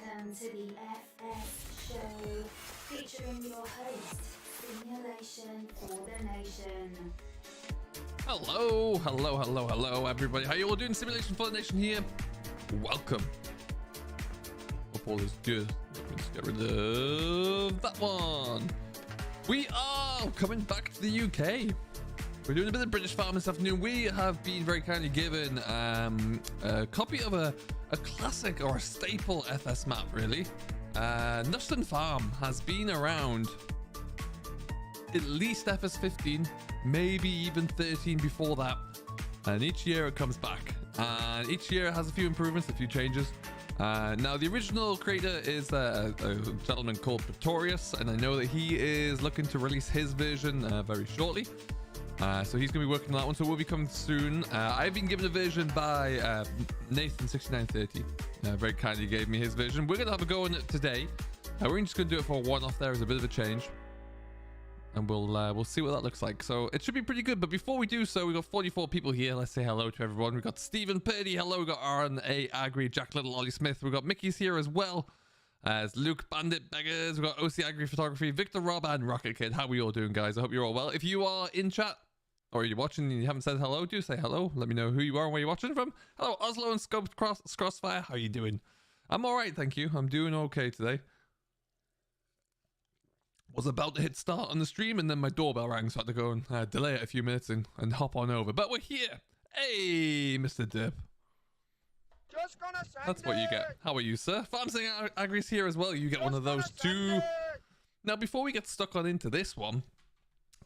Welcome to the FS Show, featuring your host, Simulation for the Nation. Hello, everybody. How you all doing? Simulation for the Nation here. Welcome. Hope all is good. Let's get rid of that one. We are coming back to the UK. We're doing a bit of British farm this afternoon. We have been very kindly given a copy of a classic or a staple FS map, really. Knuston Farm has been around at least FS15, maybe even 13 before that. And each year it comes back. And each year it has a few improvements, a few changes. Now, the original creator is a gentleman called Pretorious, and I know that he is looking to release his version very shortly. So he's going to be working on that one, so it will be coming soon. I've been given a version by Nathan6930. Very kindly gave me his version. We're going to have a go on it today. We're just going to do it for a one-off there as a bit of a change. And we'll see what that looks like. So it should be pretty good. But before we do so, we've got 44 people here. Let's say hello to everyone. We've got Stephen Purdy. Hello. We've got R&A Agri, Jack Little, Ollie Smith. We've got Mickey's here as well. As Luke Bandit Beggars. We've got OC Agri Photography, Victor Rob, and Rocket Kid. How are we all doing, guys? I hope you're all well. If you are in chat or you're watching and you haven't said hello, do say hello. Let me know who you are and where you're watching from. Hello, Oslo and Scoped Crossfire. How are you doing? I'm all right, thank you. I'm doing okay today. Was about to hit start on the stream and then my doorbell rang, so I had to go and delay it a few minutes and hop on over. But we're here. Hey, Mr. Dip. Just gonna send That's what you get. How are you, sir? Farming Agri's here as well. You get one of those too. Now, before we get stuck on into this one,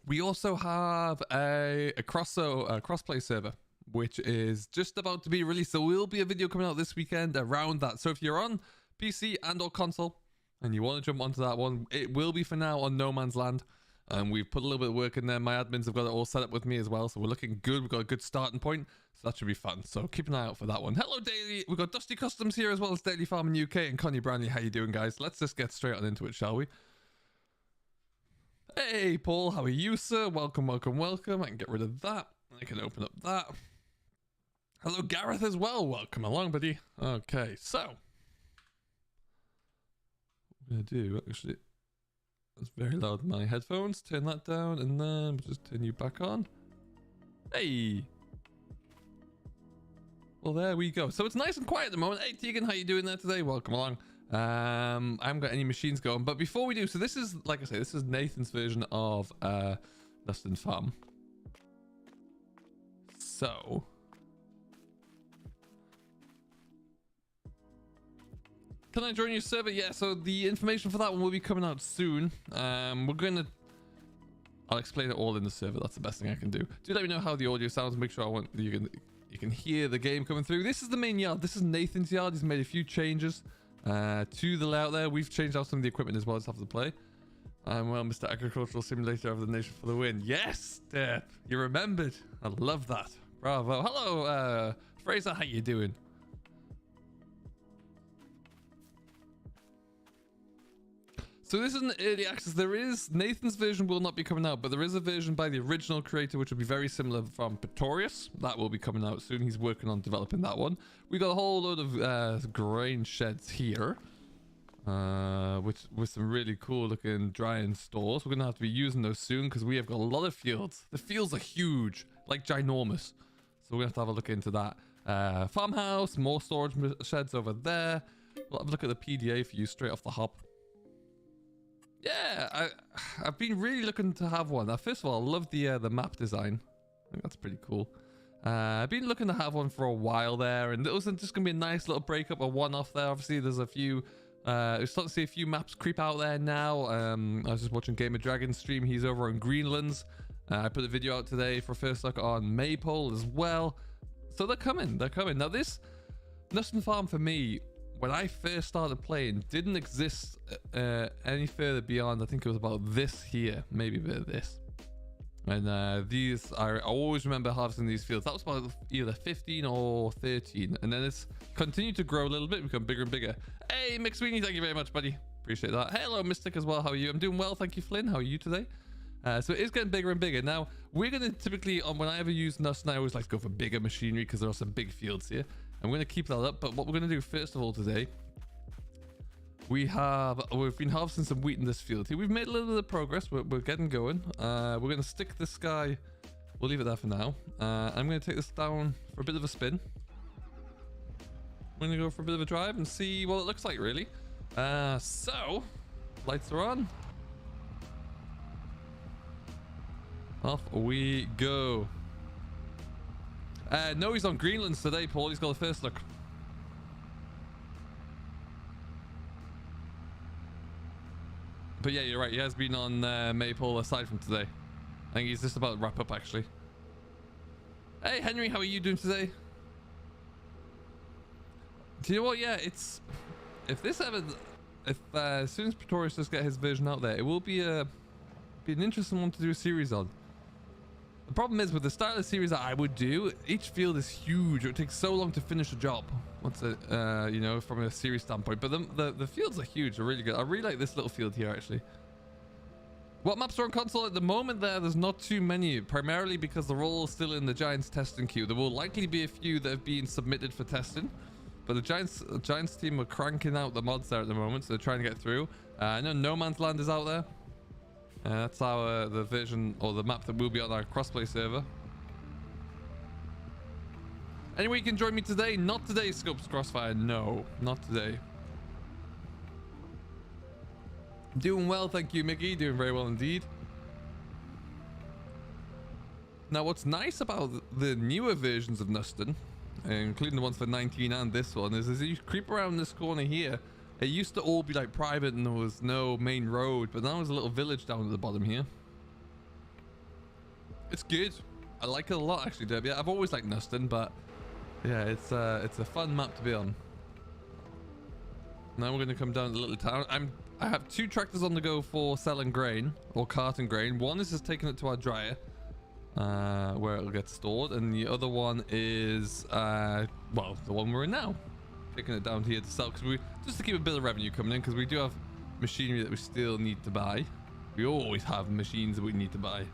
we also have a crossplay server, which is just about to be released. So will be a video coming out this weekend around that. So if you're on PC and or console, and you want to jump onto that one, it will be for now on No Man's Land. And we've put a little bit of work in there. My admins have got it all set up with me as well. So we're looking good. We've got a good starting point. So that should be fun. So keep an eye out for that one. Hello, Daily. We've got Dusty Customs here as well as Daily Farm in UK. And Connie Brownlee, how you doing, guys? Let's just get straight on into it, shall we? Hey, Paul. How are you, sir? Welcome. I can get rid of that. I can open up that. Hello, Gareth as well. Welcome along, buddy. Okay, so I'm going to do, actually, that's very loud in my headphones. Turn that down and then just turn you back on. Hey! Well, there we go. So it's nice and quiet at the moment. Hey, Tegan, how you doing there today? Welcome along. I haven't got any machines going, but before we do, so this is, like I say, this is Nathan's version of Knuston Farm. So can I join your server? Yeah, so the information for that one will be coming out soon. I'll explain it all in the server. That's the best thing I can do. Do let me know how the audio sounds. Make sure you can hear the game coming through. This is the main yard. This is Nathan's yard. He's made a few changes to the layout there. We've changed out some of the equipment as well as have to play. Well, Mr. Agricultural Simulator of the Nation for the win. Yes, Dep. You remembered. I love that. Bravo. Hello, Fraser. How you doing? So this is an early access. There is, Nathan's version will not be coming out, but there is a version by the original creator, which will be very similar from Pretorious. That will be coming out soon. He's working on developing that one. We got a whole load of grain sheds here, with some really cool looking drying stores. We're going to have to be using those soon because we have got a lot of fields. The fields are huge, like ginormous. So we're going to have a look into that. Farmhouse, more storage sheds over there. We'll have a look at the PDA for you straight off the hop. Yeah, I've been really looking to have one. First of all, I love the map design. I think that's pretty cool. I've been looking to have one for a while there, and it was just going to be a nice little breakup, a one-off there. Obviously, there's a few... we're starting to see a few maps creep out there now. I was just watching Game of Dragons stream. He's over on Greenlands. I put a video out today for first look on Maypole as well. So they're coming. Now, this Knuston Farm for me, when I first started playing, didn't exist any further beyond, I think it was about this here, maybe a bit of this. And these, I always remember harvesting these fields. That was about either 15 or 13. And then it's continued to grow a little bit, become bigger and bigger. Hey, McSweeney, thank you very much, buddy. Appreciate that. Hey, hello, Mystic as well. How are you? I'm doing well, thank you, Flynn. How are you today? So it is getting bigger and bigger. Now, we're going to typically, when I ever use Knuston, I always like to go for bigger machinery because there are some big fields here. And we're going to keep that up. But what we're going to do first of all today we've been harvesting some wheat in this field here. We've made a little bit of progress. We're getting going. We're going to stick this guy. We'll leave it there for now. I'm going to take this down for a bit of a spin. I'm going to go for a bit of a drive and see what it looks like, really. So, lights are on. Off we go. No, he's on Greenlands today, Paul. He's got the first look. But yeah, you're right. He has been on Maple aside from today. I think he's just about to wrap up, actually. Hey, Henry, how are you doing today? Do you know what? Yeah, it's... If this ever... If as soon as Pretorious does get his version out there, it will be an interesting one to do a series on. The problem is with the style of series that I would do, each field is huge. It would take so long to finish a job. Once it, you know, from a series standpoint. But the fields are huge. They're really good. I really like this little field here, actually. What maps are on console at the moment? There's not too many, primarily because they're all still in the Giants testing queue. There will likely be a few that have been submitted for testing, but the Giants team are cranking out the mods there at the moment, so they're trying to get through. I know No Man's Land is out there. That's the version or the map that will be on our crossplay server. Anyway, you can join me today. Not today, Scopes Crossfire. No, not today. Doing well, thank you, Mickey. Doing very well indeed. Now, what's nice about the newer versions of Knuston, including the ones for 19 and this one, is as you creep around this corner here, it used to all be like private and there was no main road, but now there's a little village down at the bottom here. It's good. I like it a lot, actually, Derby. I've always liked Knuston, but yeah, it's a fun map to be on. Now we're going to come down to the little town. I have 2 tractors on the go for selling grain or carting grain. One is just taking it to our dryer, where it'll get stored, and the other one is well, the one we're in now, taking it down here to sell, because just to keep a bit of revenue coming in, because we do have machinery that we still need to buy. We always have machines that we need to buy.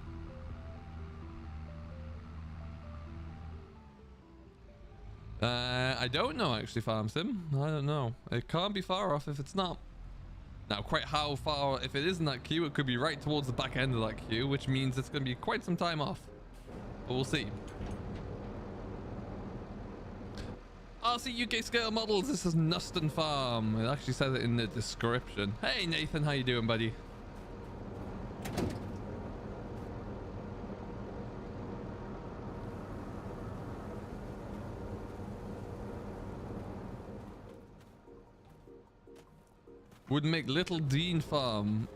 I don't know, actually, Farm Sim. I don't know. It can't be far off if it's not. Now, quite how far, if it isn't that queue, it could be right towards the back end of that queue, which means it's going to be quite some time off. But we'll see. RC UK Scale Models, this is Knuston Farm. It actually says it in the description. Hey, Nathan, how you doing, buddy? Would make Little Dean Farm.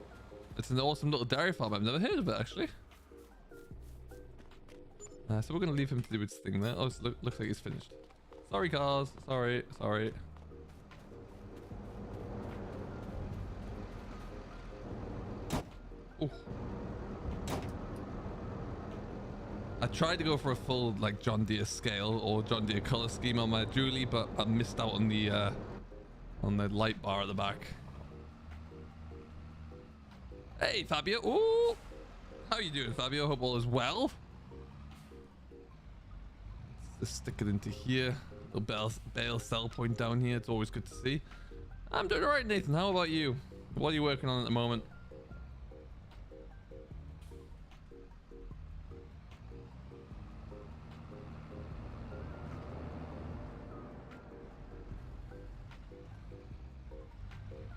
It's an awesome little dairy farm. I've never heard of it, actually. So we're going to leave him to do his thing there. Oh, it looks like he's finished. Sorry, cars. Sorry. Oh. I tried to go for a full, like, John Deere scale or John Deere color scheme on my Julie, but I missed out on the light bar at the back. Hey, Fabio. Ooh. How you doing, Fabio? Hope all is well. Let's just stick it into here. Little bale sell point down here. It's always good to see. I'm doing all right, Nathan. How about you? What are you working on at the moment?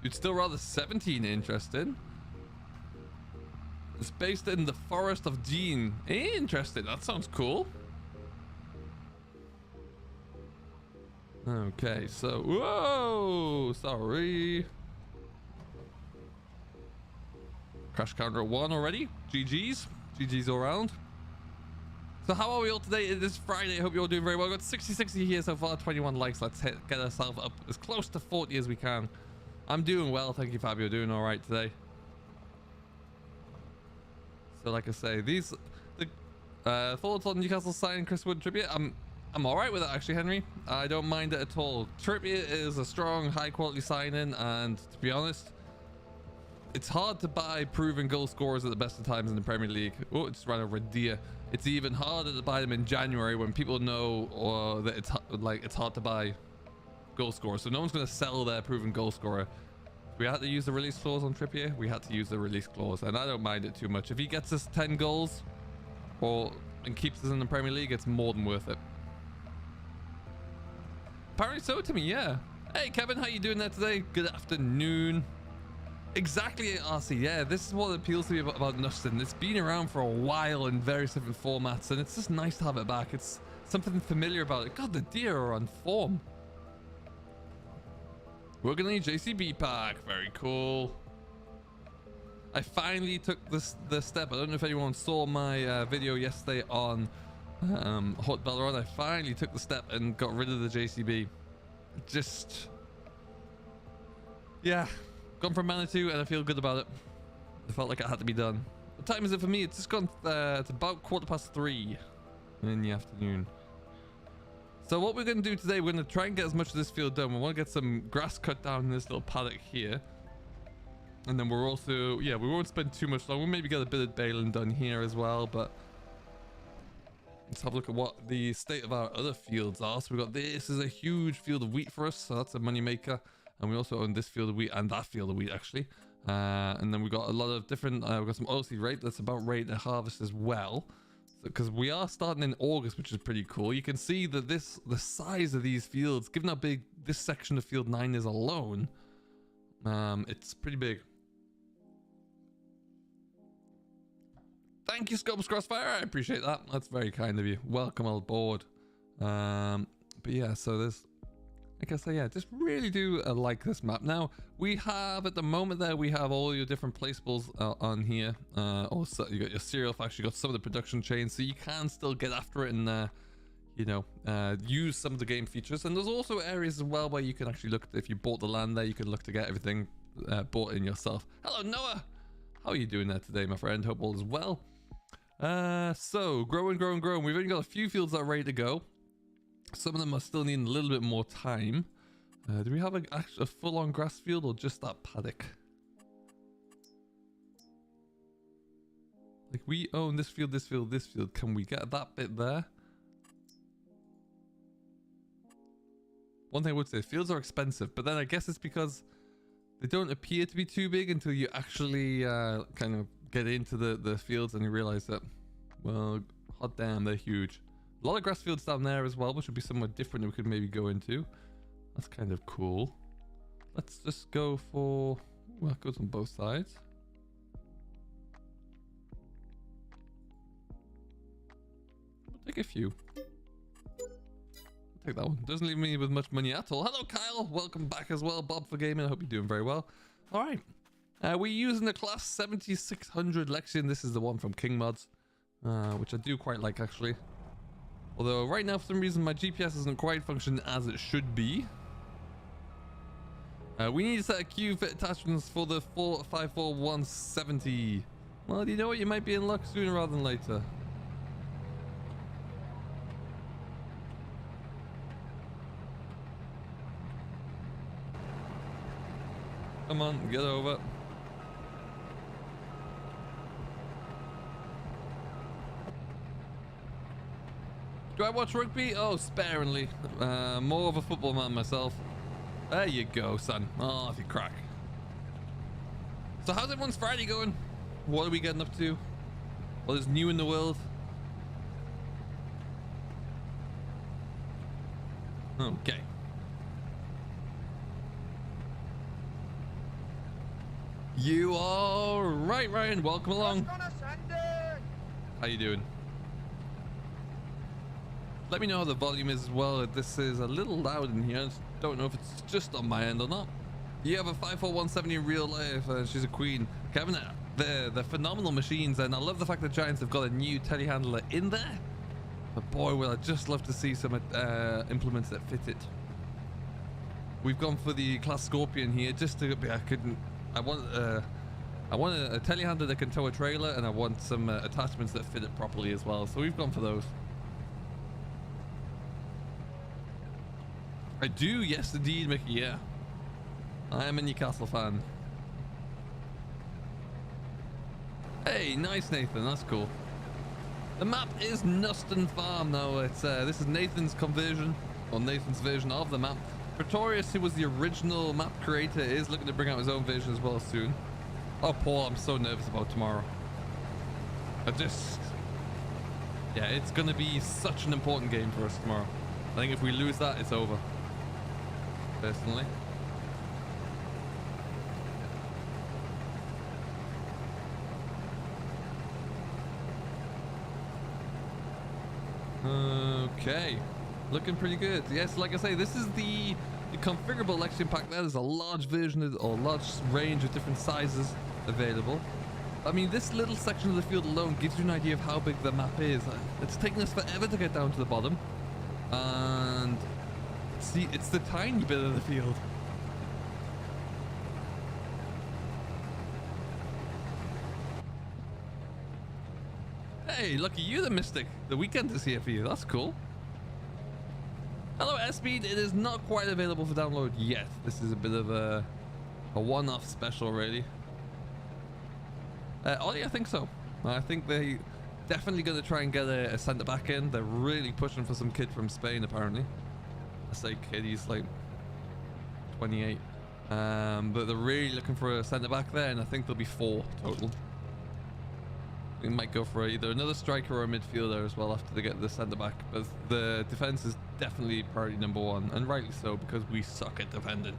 You'd still rather 17 interested. It's based in the Forest of Dean. Interesting. That sounds cool. Okay, so... Whoa! Sorry. Crash counter 1 already. GG's. GG's all around. So how are we all today? It is Friday. I hope you're all doing very well. We've got 60 here so far. 21 likes. Let's get ourselves up as close to 40 as we can. I'm doing well. Thank you, Fabio. Doing all right today. So like I say, the thoughts on Newcastle signing Chris Wood Trippier. I'm all right with it, actually, Henry. I don't mind it at all. Trippier is a strong, high quality signing, and to be honest, it's hard to buy proven goal scorers at the best of times in the Premier League. Oh, it just ran over a deer. It's even harder to buy them in January when people know that it's hard to buy goal scorers. So no one's going to sell their proven goal scorer We had to use the release clause on Trippier. We had to use the release clause, and I don't mind it too much. If he gets us 10 goals and keeps us in the Premier League, it's more than worth it. Apparently so to me, yeah. Hey Kevin, how you doing there today? Good afternoon. Exactly, RC. Yeah, this is what appeals to me about Knuston. It's been around for a while in various different formats, and it's just nice to have it back. It's something familiar about it. God, the deer are on form. We're gonna need JCB pack. Very cool. I finally took the step. I don't know if anyone saw my video yesterday on Hot Belleron. I finally took the step and got rid of the JCB. Just, yeah, gone from Manitou, and I feel good about it. I felt like it had to be done. What time is it for me? It's just gone. It's about 3:15 in the afternoon. So what we're going to do today, we're going to try and get as much of this field done. We want to get some grass cut down in this little paddock here. And then we're also, yeah, we won't spend too much long. We'll maybe get a bit of baling done here as well. But let's have a look at what the state of our other fields are. So we got this is a huge field of wheat for us. So that's a money maker. And we also own this field of wheat and that field of wheat actually. And then we got a lot of different, we've got some oilseed rape that's about ready to harvest as well. Because we are starting in August, which is pretty cool. You can see that the size of these fields, given how big this section of field 9 is alone, it's pretty big. Thank you, Scopes Crossfire. I appreciate that. That's very kind of you. Welcome on board. But yeah, so there's, like I say, yeah, just really do like this map. Now, we have, at the moment there, we have all your different placeables on here. Also, you got your cereal facts, you got some of the production chains, so you can still get after it and, you know, use some of the game features. And there's also areas as well where you can actually look, if you bought the land there, you can look to get everything bought in yourself. Hello, Noah! How are you doing there today, my friend? Hope all is well. So, growing. We've only got a few fields that are ready to go. Some of them are still needing a little bit more time. Do we have a full-on grass field or just that paddock? Like, we own this field, this field, this field. Can we get that bit there? One thing I would say, fields are expensive, but then I guess it's because they don't appear to be too big until you actually kind of get into the fields and you realize that, well, hot damn, they're huge. A lot of grass fields down there as well, which would be somewhere different that we could maybe go into. That's kind of cool. Let's just go for, well, it goes on both sides. We'll take a few. Take that one. Doesn't leave me with much money at all. Hello, Kyle. Welcome back as well. Bob for gaming. I hope you're doing very well. All right. We're using the class 7600 Lexion. This is the one from King Mods, which I do quite like, actually. Although right now, for some reason, my GPS isn't quite functioning as it should be. We need a set of Q-fit attachments for the 54170. Well, you know what? You might be in luck sooner rather than later. Come on, get over. Do I watch rugby? Oh, sparingly. More of a football man myself. There you go, son. Oh, if you crack. So how's everyone's Friday going? What are we getting up to? What is new in the world? Okay. You all right, Ryan? Welcome along. How you doing? Let me know how the volume is as well. This is a little loud in here. I don't know if it's just on my end or not. You have a 54170 in real life. She's a queen. Kevin, they're phenomenal machines, and I love the fact that Giants have got a new telehandler in there. But boy, would I just love to see some implements that fit it. We've gone for the class Scorpion here, just to I want a telehandler that can tow a trailer, and I want some attachments that fit it properly as well. So we've gone for those. I do, yes indeed, Mickey, yeah. I am a Newcastle fan. Hey, nice, Nathan, that's cool. The map is Knuston Farm now. It's this is Nathan's conversion, or Nathan's version of the map. Pretorious, who was the original map creator, is looking to bring out his own version as well soon. Oh, Paul, I'm so nervous about tomorrow. Yeah, it's going to be such an important game for us tomorrow. I think if we lose that, it's over. Personally. Okay. Looking pretty good. Yes, like I say, this is the configurable election pack there. There's a large version of, or large range of different sizes available. I mean, this little section of the field alone gives you an idea of how big the map is. It's taken us forever to get down to the bottom. And see, it's the tiny bit of the field. Hey, lucky you, the Mystic. The weekend is here for you. That's cool. Hello, S-Speed. It is not quite available for download yet. This is a bit of a one-off special, really. Ollie, I think so. I think they definitely going to try and get a centre back in. They're really pushing for some kid from Spain, apparently. I say kid, he's like 28. But they're really looking for a centre back there, and I think there'll be 4 total. We might go for either another striker or a midfielder as well after they get the centre back. But the defence is definitely priority number 1, and rightly so, because we suck at defending.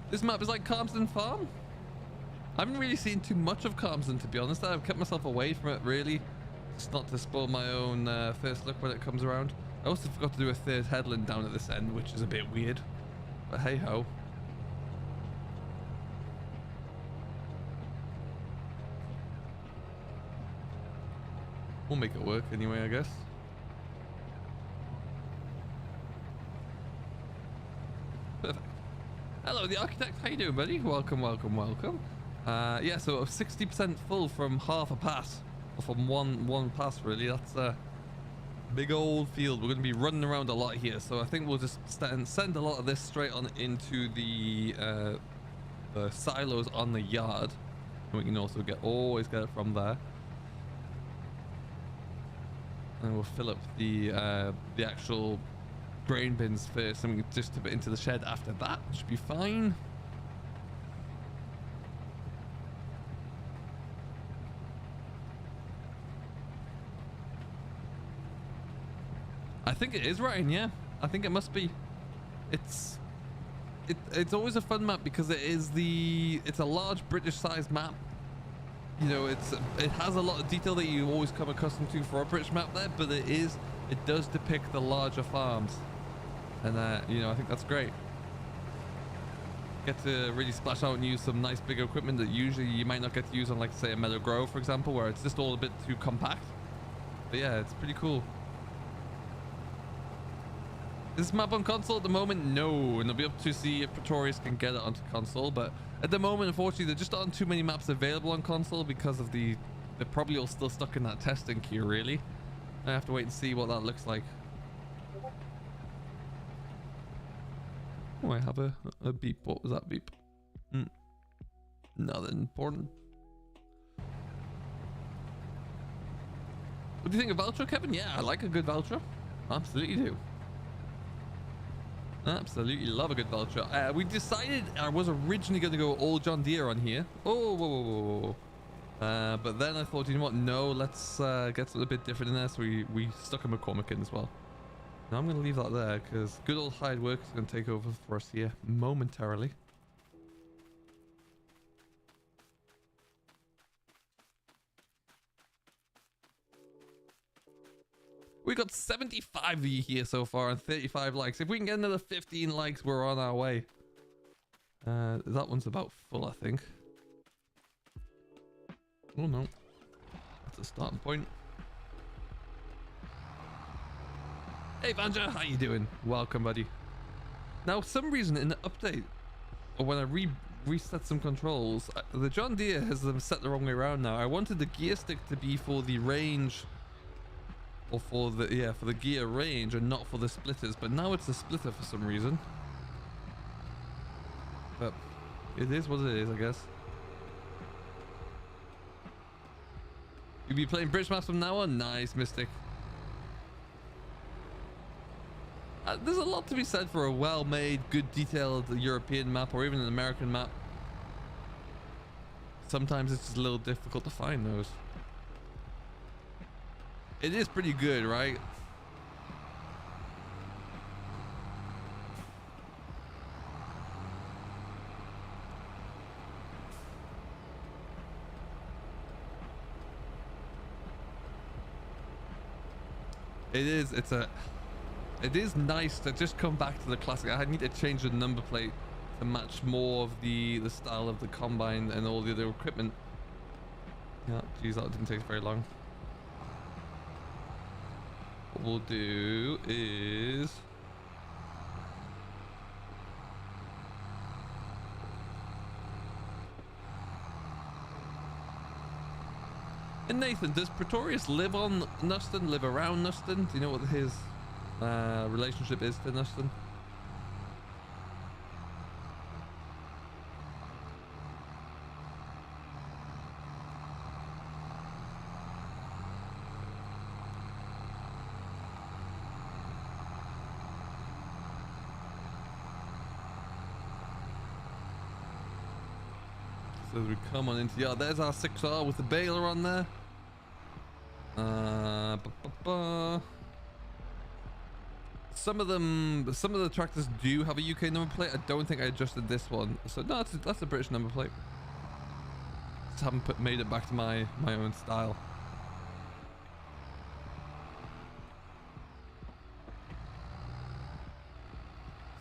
This map is like Knuston Farm. I haven't really seen too much of Knuston, to be honest. I've kept myself away from it, really. Just not to spoil my own first look when it comes around. I also forgot to do a third headland down at this end, which is a bit weird. But hey ho. We'll make it work anyway, I guess. Perfect. Hello, the architect. How you doing, buddy? Welcome, welcome, welcome. Yeah, so 60% full from half a pass, or from one pass, really. That's a big old field. We're going to be running around a lot here, so I think we'll just send a lot of this straight on into the silos on the yard, and we can also always get it from there. And we'll fill up the actual grain bins first, and we can just tip it into the shed after that. Should be fine. I think it is Ryan, yeah. I think it must be. It's always a fun map because it's a large British sized map. You know, it has a lot of detail that you always come accustomed to for a British map there, but it does depict the larger farms. And you know, I think that's great. Get to really splash out and use some nice big equipment that usually you might not get to use on, like, say, a Meadow Grove, for example, where it's just all a bit too compact. But yeah, it's pretty cool. Is this map on console at the moment? No, and they'll be up to see if Pretorious can get it onto console. But at the moment, unfortunately, there just aren't too many maps available on console because of they're probably all still stuck in that testing queue, really. I have to wait and see what that looks like. Oh, I have a beep. What was that beep? Nothing important. What do you think of Valtra, Kevin? Yeah, I like a good Valtra. Absolutely do. Absolutely love a good Valtra. We decided I was originally going to go all John Deere on here. Oh, whoa, whoa, whoa, whoa. But then I thought, you know what? No, let's get something a bit different in there. So we stuck a McCormick in as well. Now I'm going to leave that there because good old Hyde Works is going to take over for us here momentarily. We got 75 of you here so far and 35 likes. If we can get another 15 likes, we're on our way. That one's about full, I think. Oh no, that's a starting point. Hey Vanja, how you doing? Welcome, buddy. Now, for some reason in the update, or when I reset some controls, the John Deere has them set the wrong way around now. I wanted the gear stick to be for the range, or for the gear range and not for the splitters, but now it's a splitter for some reason. But it is what it is, I guess. You'll be playing British maps from now on? Nice, Mystic. There's a lot to be said for a well-made, good detailed European map or even an American map. Sometimes it's just a little difficult to find those. It is pretty good, right? It is nice to just come back to the classic. I need to change the number plate to match more of the style of the combine and all the other equipment. Yeah, geez, that didn't take very long. What we'll do is and Nathan, does Pretorious live on Knuston, live around Knuston? Do you know what his relationship is to Knuston? So as we come on into the yard, there's our 6R with the baler on there. Some of the tractors do have a UK number plate. I don't think I adjusted this one, so no, that's a British number plate. Just haven't made it back to my own style.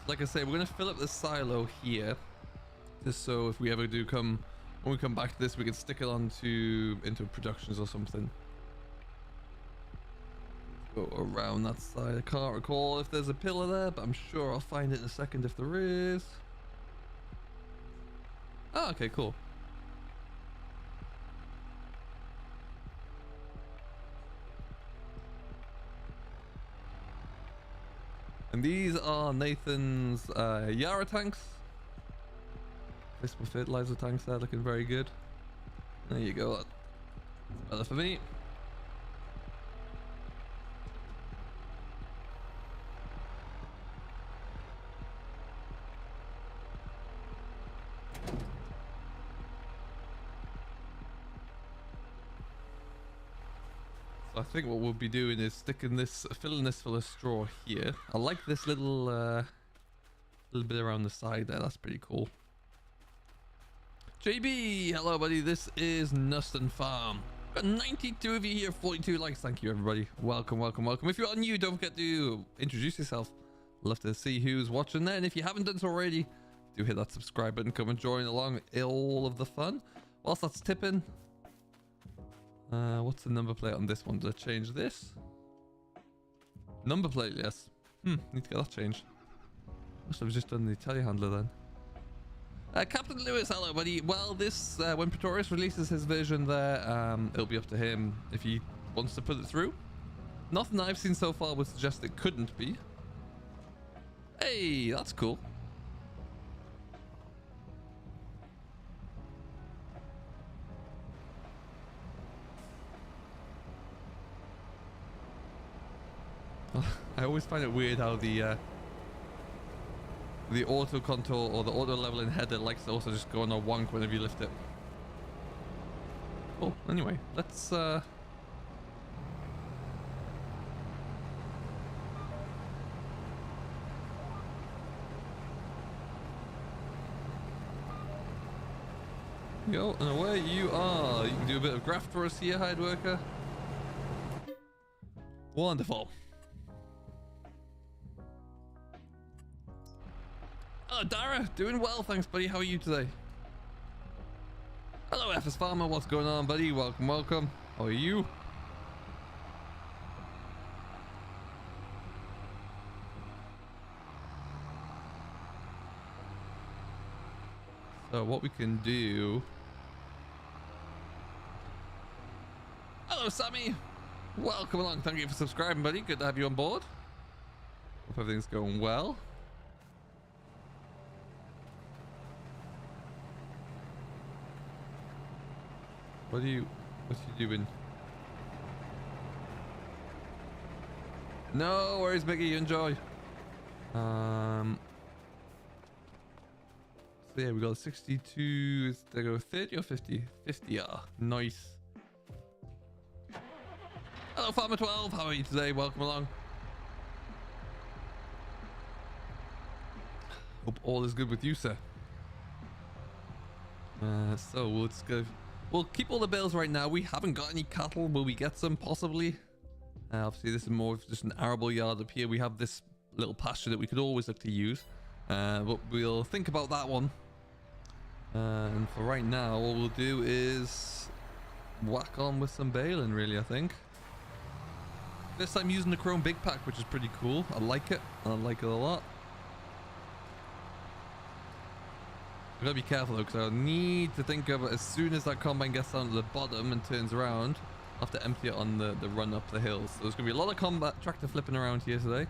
Like I say, we're gonna fill up the silo here, just so if we ever do when we come back to this, we can stick it into productions or something. Go around that side. I can't recall if there's a pillar there, but I'm sure I'll find it in a second if there is. Oh, okay, cool. And these are Nathan's Yara tanks. This fertilizer tanks there, looking very good. There you go. That's better for me. I think what we'll be doing is filling this full of straw here. I like this little bit around the side there. That's pretty cool. JB, hello buddy. This is Knuston Farm. Got 92 of you here, 42 likes. Thank you everybody. Welcome, welcome, welcome. If you're new, don't forget to introduce yourself. Love to see who's watching there. And if you haven't done so already, do hit that subscribe button. Come and join along all of the fun. Whilst that's tipping. What's the number plate on this one? Did I change this? Number plate, yes. Need to get that changed. Must have just done the telehandler then. Captain Lewis, hello buddy. Well, this when Pretorious releases his version there, it'll be up to him if he wants to put it through. Nothing I've seen so far would suggest it couldn't be. Hey, that's cool. I always find it weird how the auto contour or the auto leveling header likes to also just go on a wonk whenever you lift it. Oh, anyway, let's go. And away you are. You can do a bit of graft for us here, hide worker. Wonderful. Oh, Dara, doing well, thanks, buddy. How are you today? Hello, FS Farmer. What's going on, buddy? Welcome, welcome. How are you? So, what we can do... Hello, Sammy. Welcome along. Thank you for subscribing, buddy. Good to have you on board. Hope everything's going well. What's you doing? No worries, Mickey. You enjoy. So yeah, we got 62. They go 30 or 50? 50. Yeah, nice. Hello, Farmer 12. How are you today? Welcome along. Hope all is good with you, sir. So let's go. We'll keep all the bales right now. We haven't got any cattle. Will we get some? Possibly. Obviously, this is more of just an arable yard up here. We have this little pasture that we could always look to use. But we'll think about that one. And for right now, all we'll do is whack on with some baling, really, I think. This time using the Chrome Big Pack, which is pretty cool. I like it. I like it a lot. I've got to be careful though, because I need to think of it as soon as that combine gets down to the bottom and turns around. I'll have to empty it on the run up the hills. So there's going to be a lot of combat tractor flipping around here today.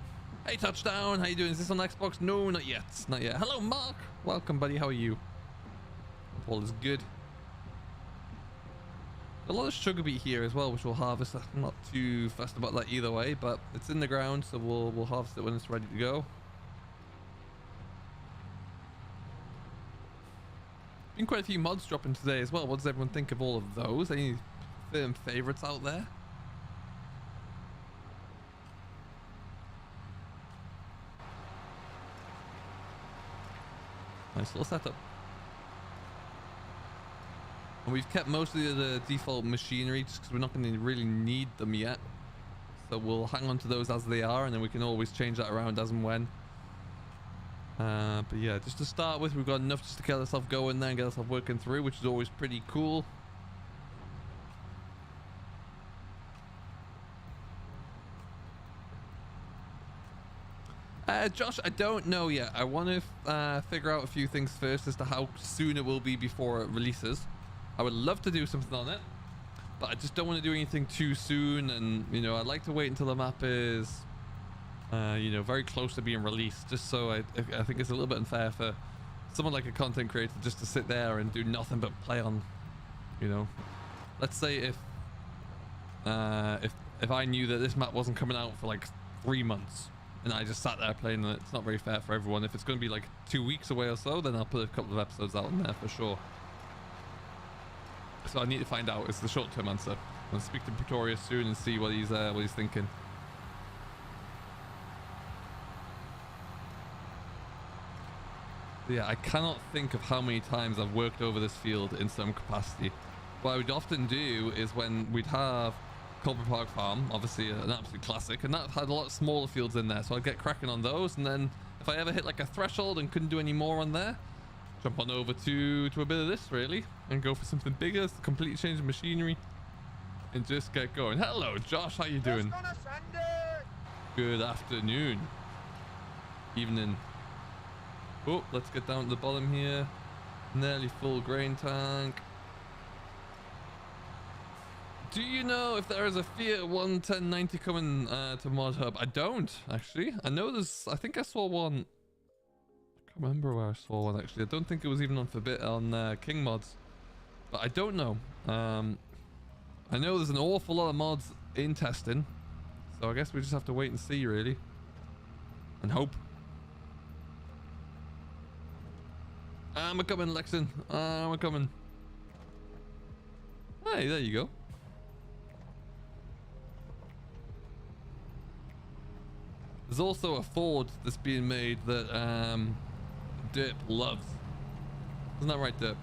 Hey, Touchdown, how you doing? Is this on Xbox? No, not yet. Not yet. Hello, Mark. Welcome, buddy. How are you? Hope all is good. A lot of sugar beet here as well, which we'll harvest. I'm not too fussed about that either way, but it's in the ground, so we'll harvest it when it's ready to go. Been quite a few mods dropping today as well. What does everyone think of all of those? Any firm favorites out there? Nice little setup. And we've kept mostly of the default machinery just because we're not going to really need them yet. So we'll hang on to those as they are, and then we can always change that around as and when. But yeah, just to start with, we've got enough just to get ourselves going there and get ourselves working through, which is always pretty cool. Josh, I don't know yet. I want to figure out a few things first as to how soon it will be before it releases. I would love to do something on it, but I just don't want to do anything too soon. And, you know, I'd like to wait until the map is, you know, very close to being released, just so I think it's a little bit unfair for someone like a content creator just to sit there and do nothing but play on, you know. Let's say if I knew that this map wasn't coming out for like 3 months and I just sat there playing it, it's not very fair for everyone. If it's going to be like 2 weeks away or so, then I'll put a couple of episodes out on there for sure. So I need to find out. It's the short-term answer. I'll speak to Pretorious soon and see what he's thinking. Yeah, I cannot think of how many times I've worked over this field in some capacity. What I would often do is when we'd have Phantek Farm, obviously an absolute classic, and that had a lot of smaller fields in there, so I'd get cracking on those, and then if I ever hit like a threshold and couldn't do any more on there, jump on over to a bit of this really, and go for something bigger, completely change the machinery, and just get going. Hello, Josh, how you doing? Good afternoon. Evening. Oh, let's get down to the bottom here. Nearly full grain tank. Do you know if there is a Fiat 11090 coming to Mod Hub? I don't, actually. I know there's, I think I saw one. I can't remember where I saw one, actually. I don't think it was even on King Mods. But I don't know. I know there's an awful lot of mods in testing. So I guess we just have to wait and see, really. And hope. I'm a-coming, Lexon. I'm a-coming. Hey, there you go. There's also a Ford that's being made that Derp loves. Isn't that right, Derp?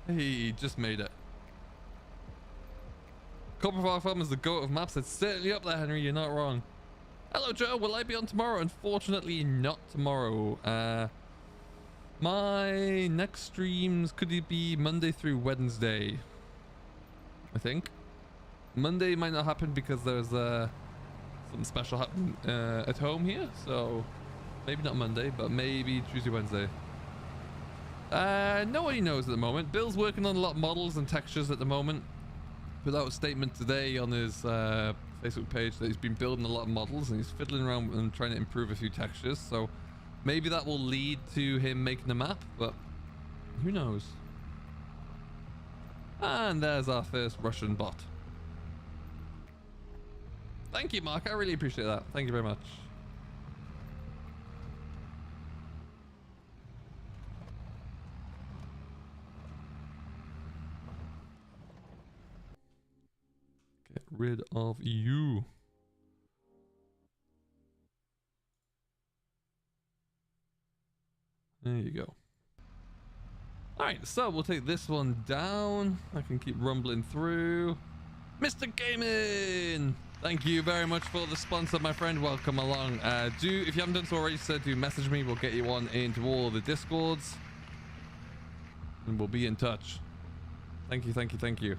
Hey, just made it. Phantek Farm is the goat of maps. It's certainly up there, Henry. You're not wrong. Hello, Joe. Will I be on tomorrow? Unfortunately, not tomorrow. My next streams could it be Monday through Wednesday? I think Monday might not happen because there's something special happening at home here, so maybe not Monday, but maybe Tuesday, Wednesday. Nobody knows at the moment. Bill's working on a lot of models and textures at the moment. Put out a statement today on his Facebook page that he's been building a lot of models and he's fiddling around and trying to improve a few textures, so maybe that will lead to him making a map, but who knows. And there's our first Russian bot. Thank you, Mark. I really appreciate that. Thank you very much. Get rid of you. There you go. Alright, so we'll take this one down. I can keep rumbling through. Mr. Gaming! Thank you very much for the sponsor, my friend. Welcome along. If you haven't done so already, so do message me. We'll get you on into all the Discords. And we'll be in touch. Thank you, thank you, thank you.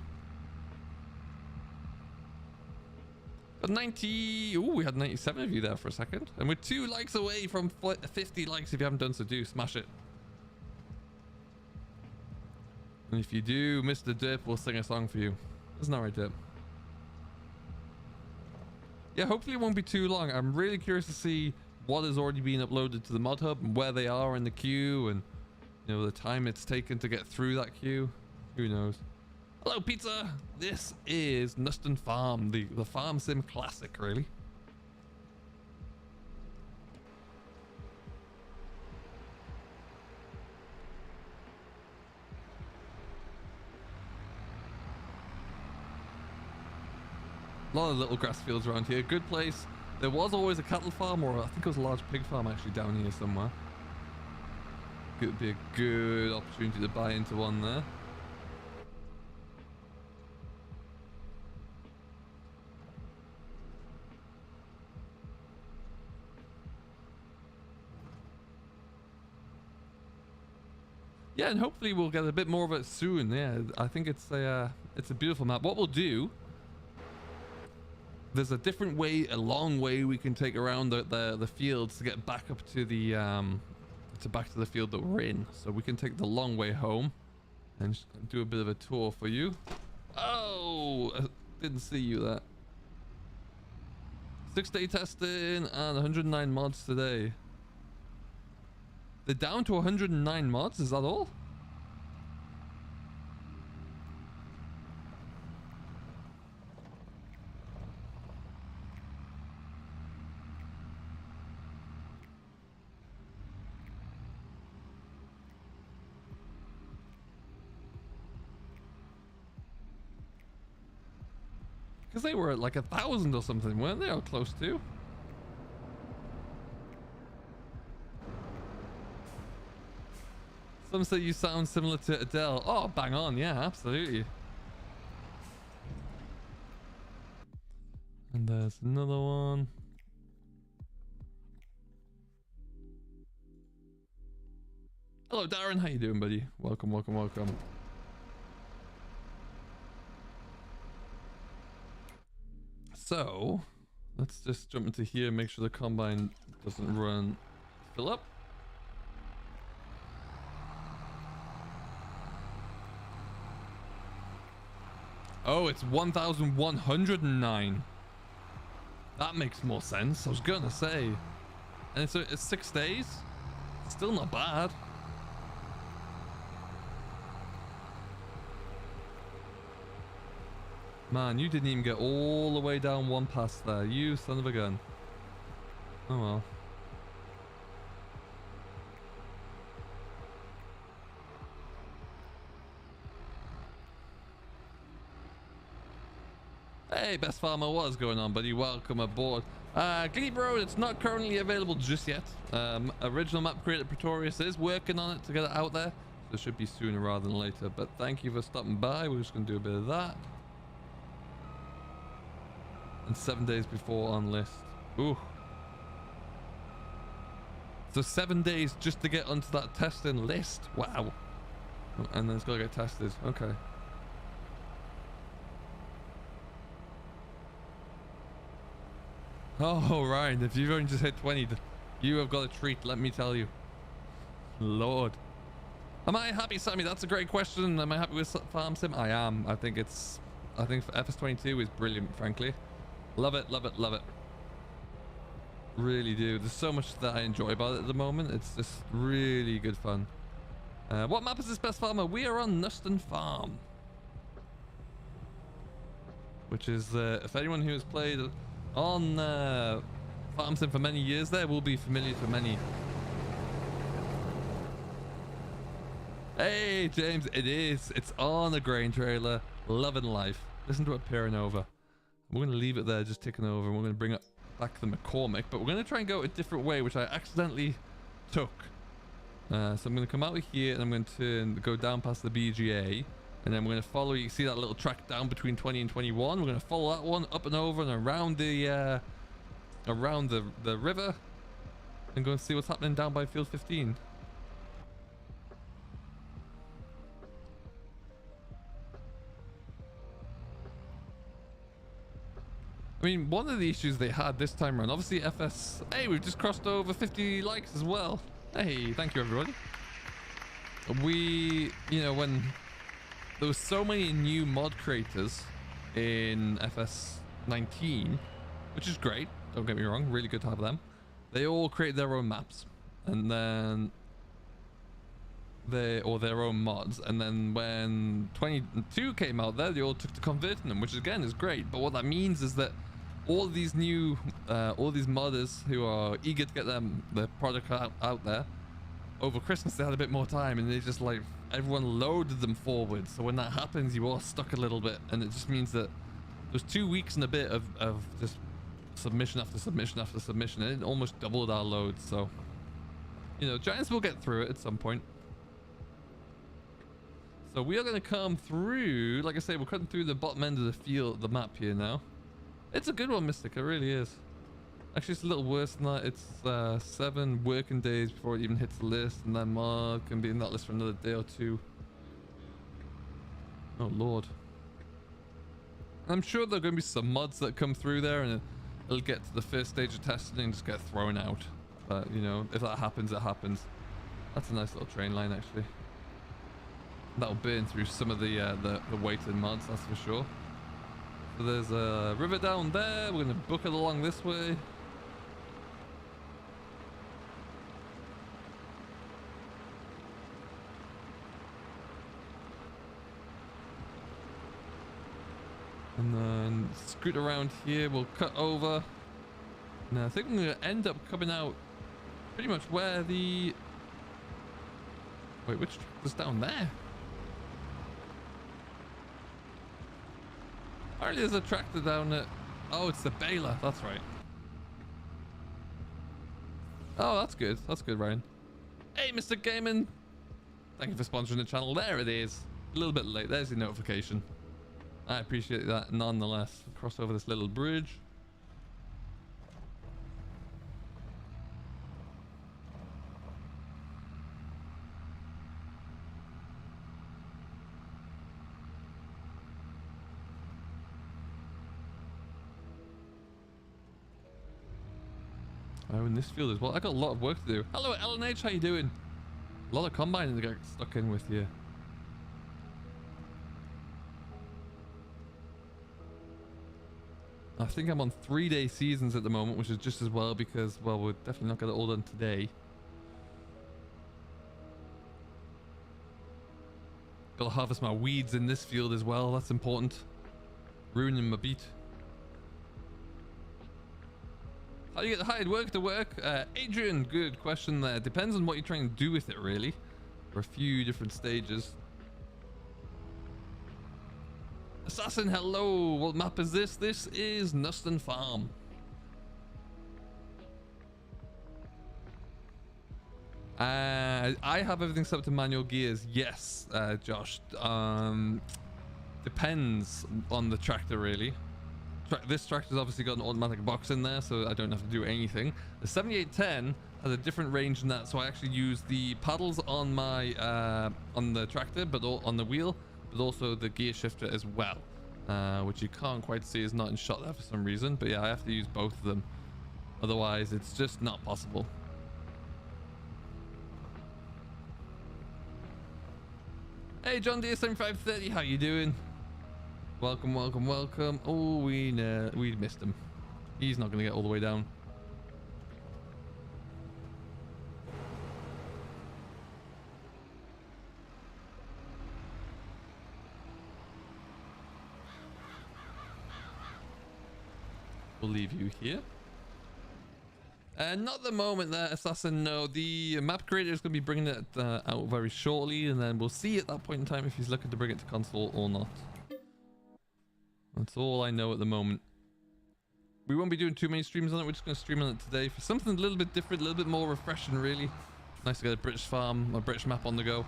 Got 90... Ooh, we had 97 of you there for a second. And we're 2 likes away from 50 likes. If you haven't done so, do smash it. And if you do, Mr. Dip will sing a song for you. Isn't that right, Dip? Yeah, hopefully it won't be too long. I'm really curious to see what has already been uploaded to the mod hub and where they are in the queue and, you know, the time it's taken to get through that queue. Who knows? Hello, pizza. This is Knuston Farm, the farm sim classic, really. A lot of little grass fields around here. Good place. There was always a cattle farm, or I think it was a large pig farm actually down here somewhere. Could be a good opportunity to buy into one there. Yeah, and hopefully we'll get a bit more of it soon. Yeah, I think it's a beautiful map. What we'll do, there's a different way, a long way we can take around the fields to get back up to the back to the field that we're in. So we can take the long way home and do a bit of a tour for you. Oh, I didn't see you there. 6-day testing and 109 mods today. They're down to 109 mods, is that all? Because they were at like 1,000 or something, weren't they? Or close to? Some say you sound similar to Adele. Oh, bang on. Yeah, absolutely. And there's another one. Hello, Darren. How you doing, buddy? Welcome, welcome, welcome. So, let's just jump into here and make sure the combine doesn't run fill up. Oh, it's 1,109. That makes more sense. I was gonna say. And it's 6 days. Still not bad. Man, you didn't even get all the way down one pass there. You son of a gun. Oh well. Hey, Best Farmer, what is going on, buddy? Welcome aboard. Glebe Road, it's not currently available just yet. Original map creator Pretorious is working on it to get it out there. So it should be sooner rather than later. But thank you for stopping by. We're just going to do a bit of that. And 7 days before on list. Ooh. So 7 days just to get onto that testing list. Wow. And then it's got to get tested. Okay. Oh, Ryan, if you've only just hit 20, you have got a treat, let me tell you. Lord. Am I happy, Sammy? That's a great question. Am I happy with Farm Sim? I am. I think FS22 is brilliant, frankly. Love it, love it, love it. Really do. There's so much that I enjoy about it at the moment. It's just really good fun. What map is this, Best Farmer? We are on Knuston Farm. which is if anyone who has played on Farm Sim for many years there will be familiar to many. Hey James, it is. It's on a grain trailer. Loving life. Listen to it purring over. We're going to leave it there just ticking over, and we're going to bring it back to the McCormick, but we're going to try and go a different way, which I accidentally took. So I'm going to come out of here, and I'm going to go down past the BGA, and then we're going to follow. You see that little track down between 20 and 21. We're going to follow that one up and over and around the river, and go and see what's happening down by field 15. I mean, one of the issues they had this time around, obviously FS, hey, we've just crossed over 50 likes as well. Hey, thank you everybody. We, you know, when there was so many new mod creators in FS19, which is great, don't get me wrong, really good to have them. They all create their own maps, and then or their own mods, and then when 22 came out there, they all took to converting them, which again is great. But what that means is that all these new all these modders who are eager to get their product out there over Christmas, they had a bit more time, and they just like everyone loaded them forward. So when that happens, you are stuck a little bit, and it just means that there's 2 weeks and a bit of just submission after submission after submission, and it almost doubled our load. So, you know, Giants will get through it at some point. So we are going to come through, like I say, we're cutting through the bottom end of the field, the map here now. It's a good one, Mystic, it really is. Actually, it's a little worse than that. It's 7 working days before it even hits the list, and then mod can be in that list for another day or 2. Oh lord. I'm sure there are going to be some mods that come through there, and it'll get to the first stage of testing and just get thrown out. But you know, if that happens, it happens. That's a nice little train line, actually. That'll burn through some of the weighted mods, that's for sure. So there's a river down there. We're going to book it along this way. And then scoot around here. We'll cut over. Now I think I'm going to end up coming out pretty much where the... Wait, which track was down there? Apparently there's a tractor down at... Oh, it's the baler. That's right. Oh, that's good. That's good, Ryan. Hey, Mr. Gaiman. Thank you for sponsoring the channel. There it is. A little bit late. There's your notification. I appreciate that nonetheless. Cross over this little bridge. Oh, in this field as well. I got a lot of work to do. Hello, LNH. How you doing? A lot of combining to get stuck in with you. I think I'm on 3-day seasons at the moment, which is just as well because, well, we're definitely not going to all done today. Got to harvest my weeds in this field as well. That's important. Ruining my beat. How do you get the hired work to work? Adrian, good question there. Depends on what you're trying to do with it, really. For a few different stages. Assassin, hello. What map is this? This is Knuston Farm. I have everything set up to manual gears. Yes, Josh. Depends on the tractor, really. This tractor's obviously got an automatic box in there, so I don't have to do anything. The 7810 has a different range than that, so I actually use the paddles on my on the tractor, but on the wheel, but also the gear shifter as well, which you can't quite see is not in shot there for some reason. But yeah, I have to use both of them, otherwise it's just not possible. Hey John Deere 7530, how you doing? Welcome, welcome, welcome. Oh, we missed him. He's not going to get all the way down. We'll leave you here. Not the moment there, Assassin. No, the map creator is going to be bringing it out very shortly, and then we'll see at that point in time if he's looking to bring it to console or not. That's all I know at the moment. We won't be doing too many streams on it. We're just going to stream on it today for something a little bit different, a little bit more refreshing, really. Nice to get a British farm, a British map on the go.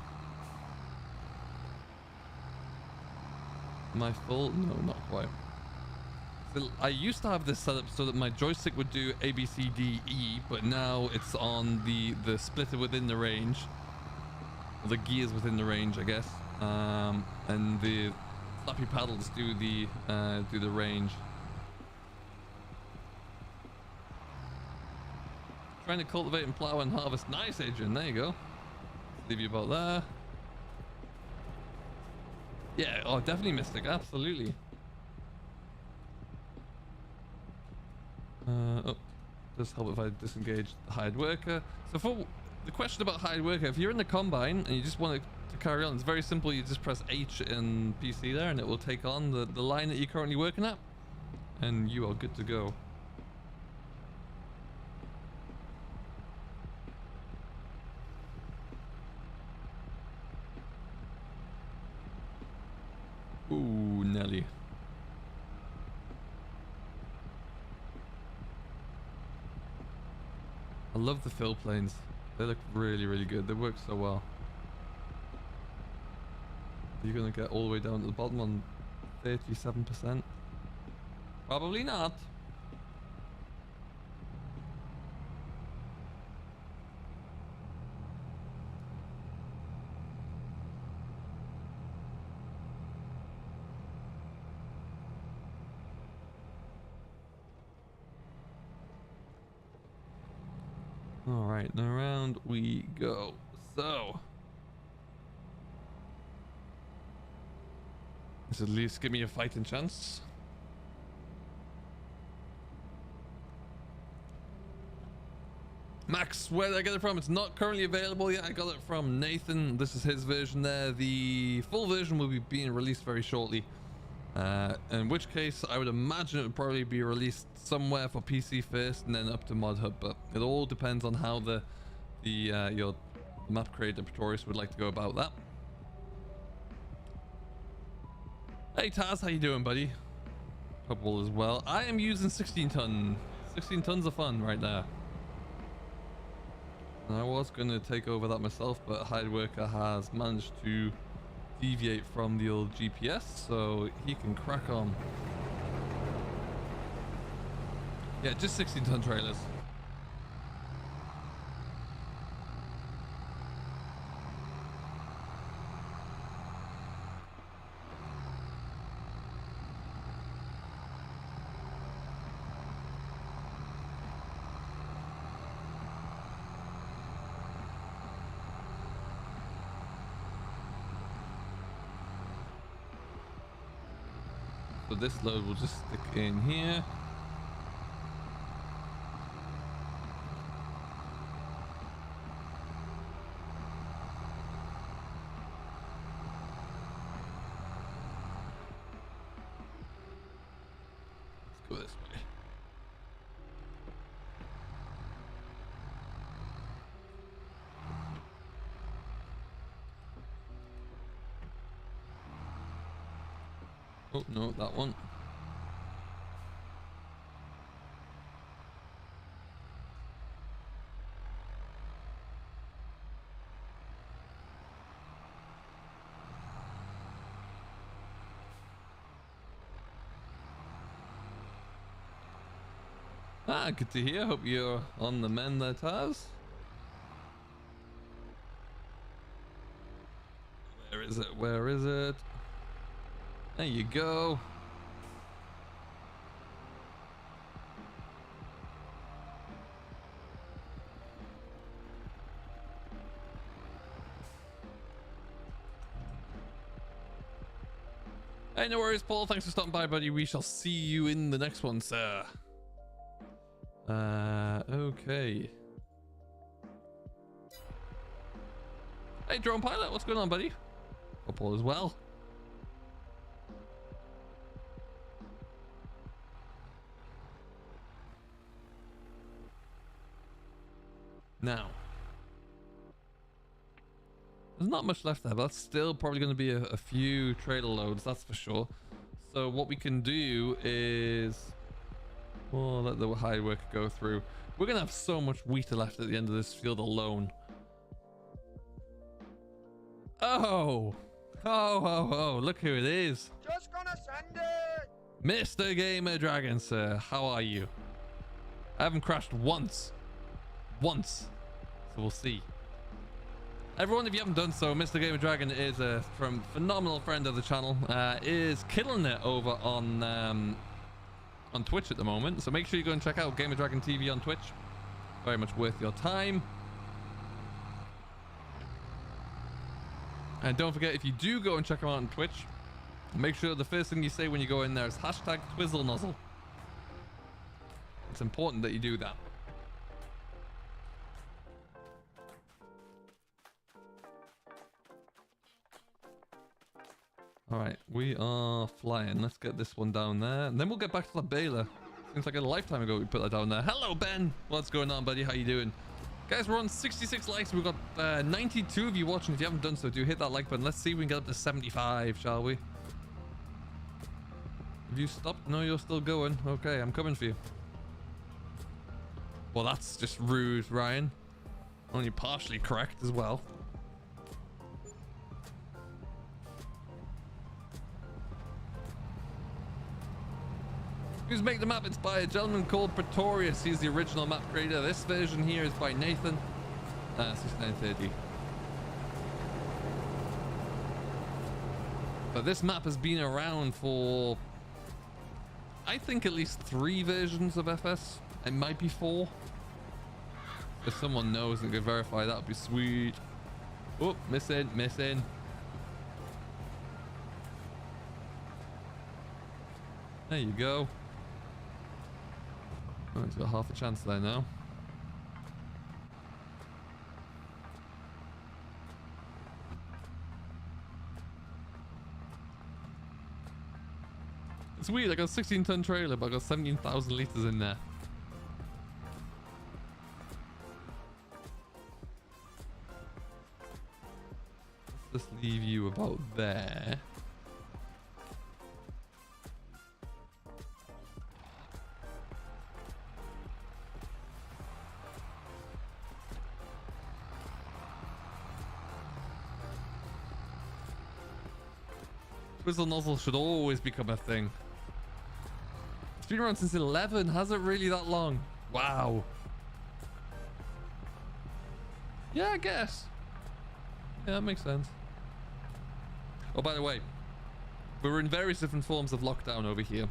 Am I full? No, not quite. So I used to have this set up so that my joystick would do A, B, C, D, E, but now it's on the splitter within the range. Or the gears within the range, I guess. And the flappy paddles do the range. Trying to cultivate and plow and harvest. Nice, Adrian. There you go. Leave you about there. Yeah, oh, definitely Mystic. Absolutely. Oh, does help if I disengage the hired worker. So for the question about hired worker, if you're in the combine and you just want to carry on, it's very simple. You just press H in PC there and it will take on the line that you're currently working at, and you are good to go. Ooh, Nelly. I love the fill planes. They look really, really good. They work so well. You're gonna get all the way down to the bottom on 37%? Probably not. All right, now around we go. So, this at least give me a fighting chance. Max, where did I get it from? It's not currently available yet. I got it from Nathan. This is his version there. The full version will be being released very shortly. In which case, I would imagine it would probably be released somewhere for PC first and then up to Mod Hub. But it all depends on how your map creator Pretorious would like to go about that. Hey Taz, how you doing, buddy? Hope all is well. I am using 16 ton. 16 tons of fun right there. And I was going to take over that myself, but Hired Worker has managed to deviate from the old GPS, so he can crack on. Yeah, just 16 ton trailers. So this load will just stick in here. Let's go this way. Oh, no, that one. Ah, good to hear. Hope you're on the mend there, Taz. Where is it? Where is it? There you go. Hey, no worries, Paul. Thanks for stopping by, buddy. We shall see you in the next one, sir. Okay. Hey, drone pilot. What's going on, buddy? Hope all is well. Now, there's not much left there, but that's still probably going to be a few trailer loads, that's for sure. So what we can do is, well, let the high work go through. We're going to have so much wheat left at the end of this field alone. Oh, look who it is. Just gonna send it. Mr. Gamer Dragon, sir. How are you? I haven't crashed once. So we'll see. Everyone, if you haven't done so, Mr. Gamer Dragon is a phenomenal friend of the channel. Is killing it over on Twitch at the moment. So make sure you go and check out Gamer Dragon TV on Twitch. Very much worth your time. And don't forget, if you do go and check him out on Twitch, make sure the first thing you say when you go in there is hashtag TwizzleNozzle. It's important that you do that. Alright, we are flying. Let's get this one down there. And then we'll get back to the baler. Seems like a lifetime ago we put that down there. Hello, Ben! What's going on, buddy? How you doing? Guys, we're on 66 likes. We've got 92 of you watching. If you haven't done so, do hit that like button. Let's see if we can get up to 75, shall we? Have you stopped? No, you're still going. Okay, I'm coming for you. Well, that's just rude, Ryan. Only partially correct as well. Who's make the map? It's by a gentleman called Pretorious. He's the original map creator. This version here is by Nathan. 6930. But this map has been around for, I think, at least 3 versions of FS. It might be 4. If someone knows and can verify, that would be sweet. Oh, missing. There you go. Oh, he's got half a chance there now. It's weird, I got a 16-ton trailer, but I got 17,000 litres in there. Let's just leave you about there. TwizzleNozzle should always become a thing. It's been around since 11. Has it really that long? Wow. Yeah, I guess. Yeah, that makes sense. Oh, by the way, we're in various different forms of lockdown over here,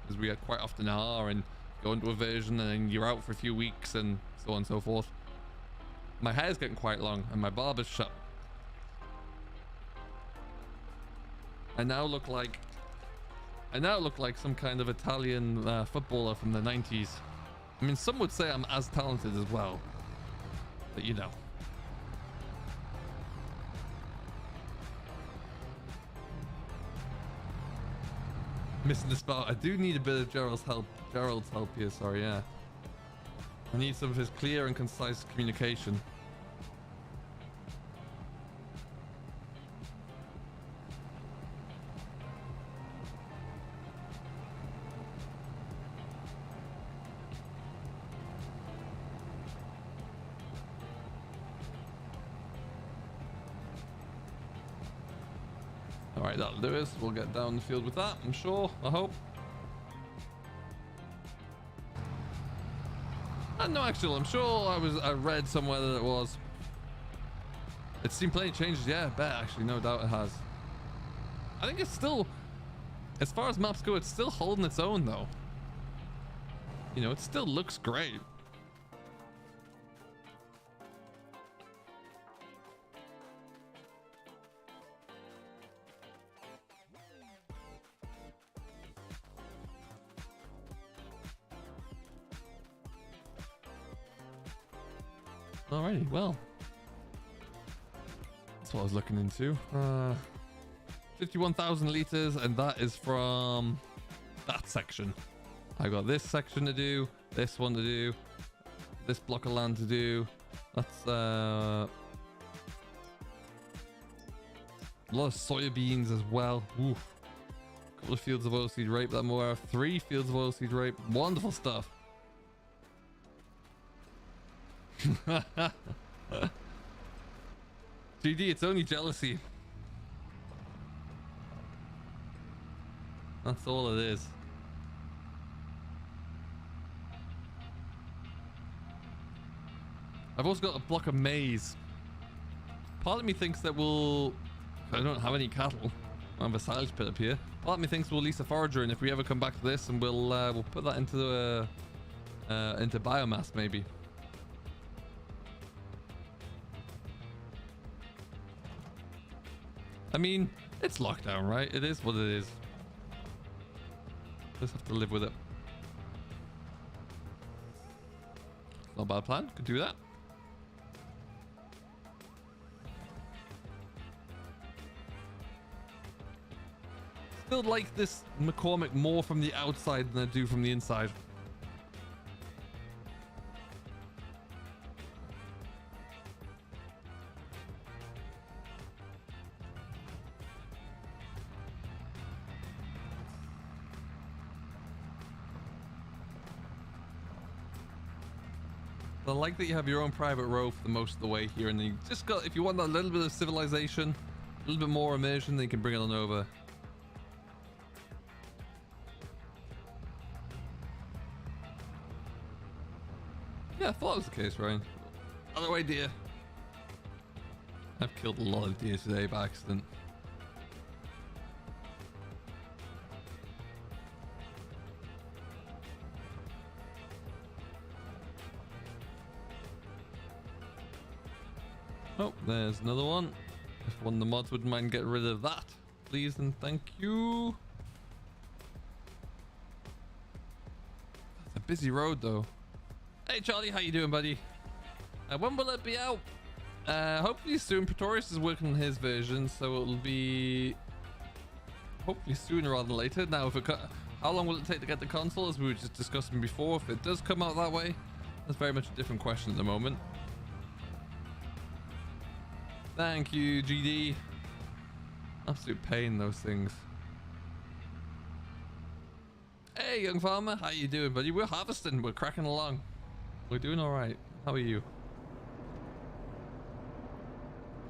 as we quite often are, and go into a version and then you're out for a few weeks and so on and so forth. My hair's getting quite long and my barber's shut. I now look like some kind of Italian footballer from the 90s. I mean, some would say I'm as talented as well, but you know. Missing the spot. I do need a bit of Gerald's help here, sorry, yeah. I need some of his clear and concise communication. Alright, that'll do us. We'll get down the field with that, I'm sure. I hope. No, actually, I'm sure I read somewhere that it was. It's seen plenty of changes, yeah, I bet, actually, no doubt it has. I think it's still, as far as maps go, it's still holding its own, though. You know, it still looks great. Alrighty, well, that's what I was looking into. 51,000 liters, and that is from that section. I got this section to do, this one to do, this block of land to do. That's a lot of soybeans as well. Oof. Couple of fields of oilseed rape that I'm aware of. 3 fields of oilseed rape. Wonderful stuff. GD, it's only jealousy. That's all it is. I've also got a block of maize. Part of me thinks that I don't have any cattle. I have a silage pit up here. Part of me thinks we'll lease a forager, and if we ever come back to this, and we'll put that into biomass maybe. I mean, it's lockdown, right? It is what it is. Just have to live with it. Not a bad plan. Could do that. Still like this McCormick more from the outside than I do from the inside. I like that you have your own private row for the most of the way here, and you just got, if you want that little bit of civilization, a little bit more immersion, then you can bring it on over. Yeah, I thought it was the case, Ryan. Other way, deer. I've killed a lot of deer today by accident. Oh, there's another one. If one of the mods wouldn't mind getting rid of that, please and thank you. It's a busy road though. Hey Charlie, how you doing, buddy? When will it be out? Hopefully soon. Pretorious is working on his version, so it'll be hopefully sooner rather than later. Now, how long will it take to get the console, as we were just discussing before? If it does come out that way, that's very much a different question at the moment. Thank you, GD. Absolute pain, those things. Hey, young farmer, how you doing, buddy? We're harvesting. We're cracking along. We're doing all right. How are you?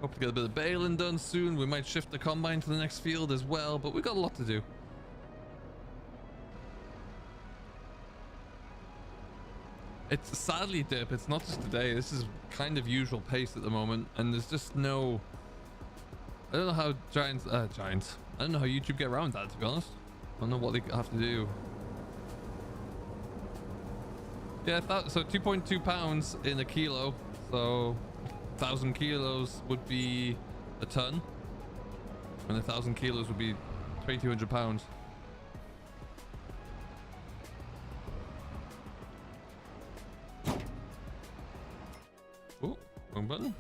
Hope to get a bit of baling done soon. We might shift the combine to the next field as well, but we've got a lot to do. It's sadly, Dip, it's not just today. This is kind of usual pace at the moment, and there's just no... I don't know how giants... I don't know how YouTube get around that, to be honest. I don't know what they have to do. Yeah, so 2.2 pounds in a kilo. So 1,000 kilos would be a ton. And 1,000 kilos would be 2,200 pounds. Oh, wrong button.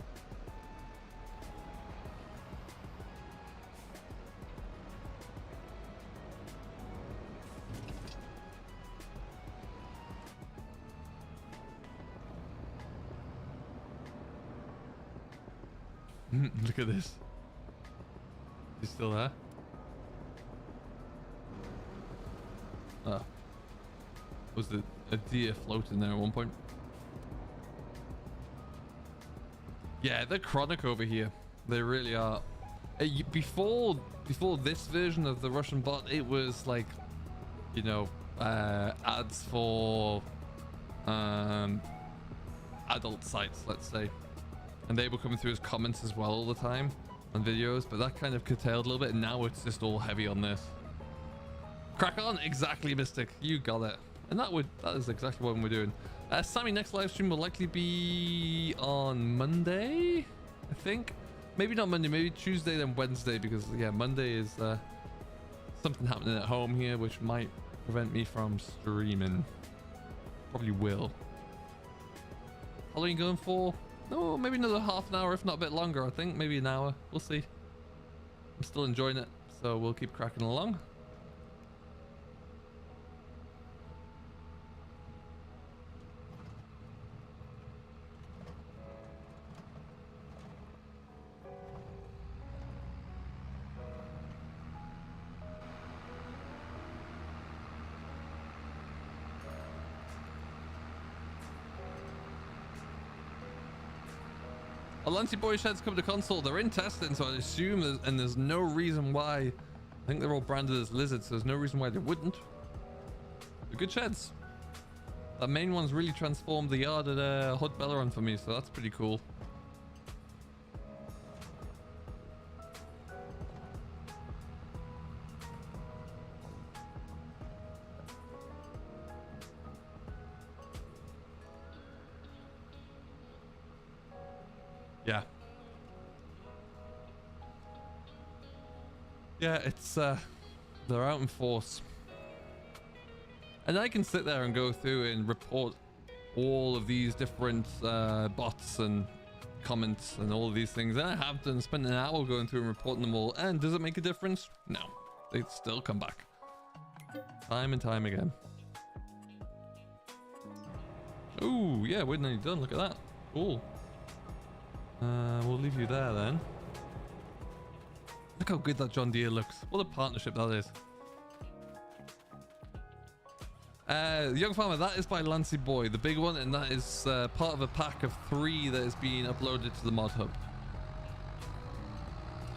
Look at this. He's still there. Oh. Was the a deer floating there at one point? Yeah, they're chronic over here. They really are. Before this version of the Russian bot, it was like, you know, ads for adult sites, let's say. And they were coming through as comments as well all the time on videos, but that kind of curtailed a little bit, and now it's just all heavy on this. Crack on, exactly, Mystic. You got it. And that is exactly what we're doing. Sammy, next live stream will likely be on Monday, I think. Maybe not Monday, maybe Tuesday, then Wednesday, because yeah, Monday is something happening at home here, which might prevent me from streaming. Probably will. How long are you going for? No, maybe another half an hour, if not a bit longer, I think. Maybe an hour. We'll see. I'm still enjoying it, so we'll keep cracking along. Lancy Boy sheds come to console. They're in testing, so I assume and there's no reason why. I think they're all branded as lizards, so there's no reason why they wouldn't. They're good sheds. That main one's really transformed the yard at Hut Belleron for me, so that's pretty cool. Yeah. Yeah, it's they're out in force. And I can sit there and go through and report all of these different bots and comments and all of these things. And I have done, spent an hour going through and reporting them all. And does it make a difference? No. They still come back. Time and time again. Oh, yeah, we're nearly done. Look at that. Cool. We'll leave you there then. Look how good that John Deere looks. What a partnership that is. Young Farmer, that is by Lancy Boy, the big one, and that is part of a pack of 3 that is being uploaded to the mod hub.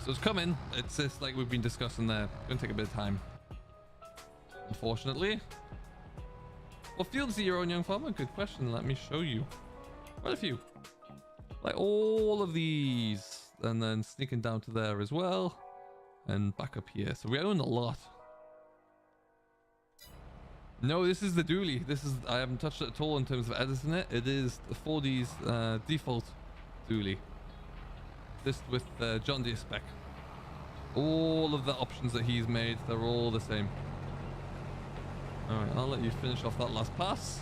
So it's coming. It's just like we've been discussing there. Gonna take a bit of time, unfortunately. What fields are your own, Young Farmer? Good question. Let me show you. Quite a few. Like all of these, and then sneaking down to there as well, and back up here. So we own a lot. No, this is the dually. This is, I haven't touched it at all in terms of editing it. It is the 4D's default dually. This with John Deere spec. All of the options that he's made, they're all the same. Alright, I'll let you finish off that last pass.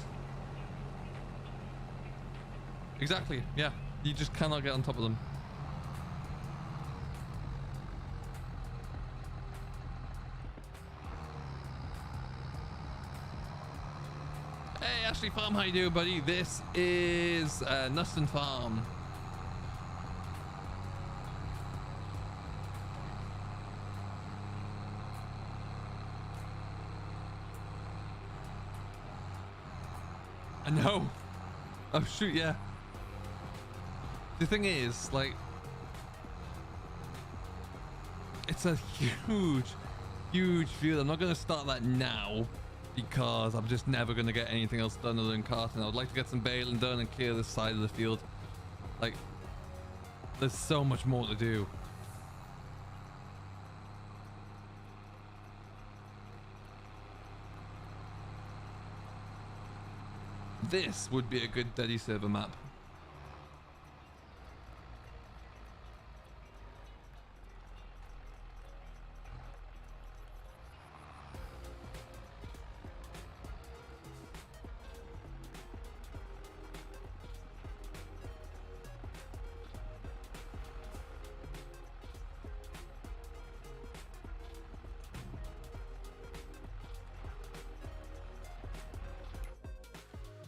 Exactly, yeah. You just cannot get on top of them. Hey Ashley Farm, how you doing, buddy? This is Knuston Farm. I know. Oh shoot, yeah. The thing is, like, it's a huge field. I'm not going to start that now because I'm just never going to get anything else done other than carting. I would like to get some baling done and clear this side of the field. Like, there's so much more to do. This would be a good Daddy server map.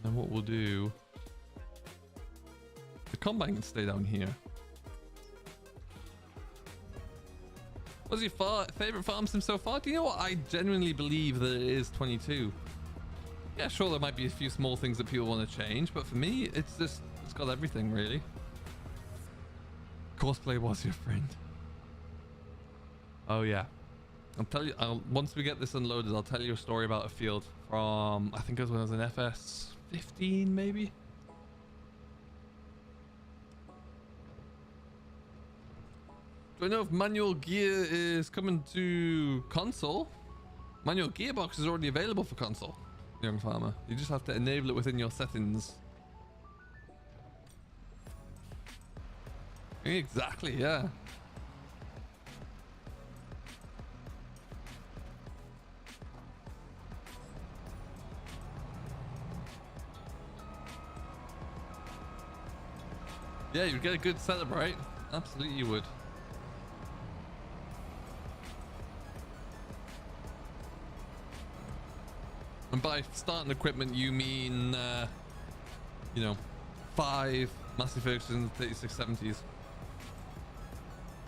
And what we'll do, the combine can stay down here. What's your favorite farm sim so far? Do you know what? I genuinely believe that it is 22. Yeah, sure, there might be a few small things that people want to change, but for me, it's just, it's got everything really. Cosplay was your friend. Oh yeah. I'll tell you, once we get this unloaded, I'll tell you a story about a field from, I think it was when I was in FS 15 maybe. Do I know if manual gear is coming to console? Manual gearbox is already available for console, Young Farmer. You just have to enable it within your settings. Exactly, yeah. Yeah, you'd get a good setup, right? Absolutely you would. And by starting equipment, you mean, you know, 5 Massey Ferguson 3670s.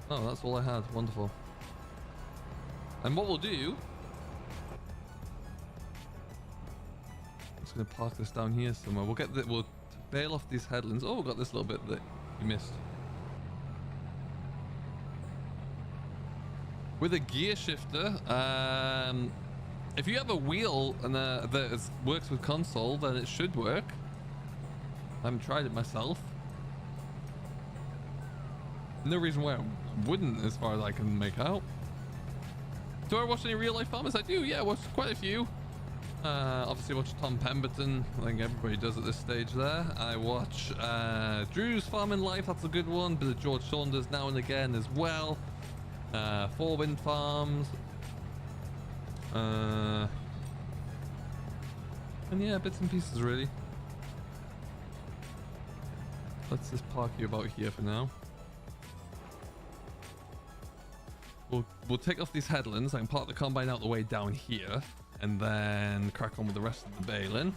Oh, that's all I had. Wonderful. And what we'll do... I'm just going to park this down here somewhere. We'll get the... We'll bail off these headlands. Oh, we've got this little bit that you missed. with a gear shifter. If you have a wheel and that works with console, then it should work. I haven't tried it myself. No reason why it wouldn't, as far as I can make out. Do I watch any real life farmers? I do, yeah, I watch quite a few. Obviously watch Tom Pemberton. I think everybody does at this stage there. I watch Drew's Farming Life, that's a good one. Bit of George Saunders now and again as well. 4 Wind Farms. And yeah, bits and pieces really. Let's just park you about here for now. We'll take off these headlands. I can park the combine out the way down here and then crack on with the rest of the baling.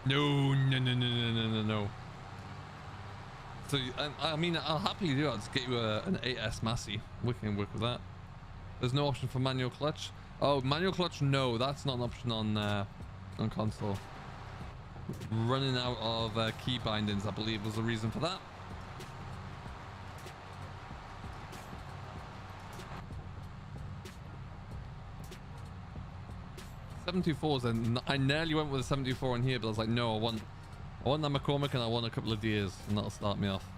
No. So, I mean, I'll happily do it. I'll just get you an 8S Massey. We can work with that. There's no option for manual clutch. Oh, manual clutch, no. That's not an option on console. Running out of key bindings, I believe, was the reason for that. .724s, and I nearly went with a 724 on here, but I was like, no, I want that McCormick and I want a couple of deers, and that'll start me off.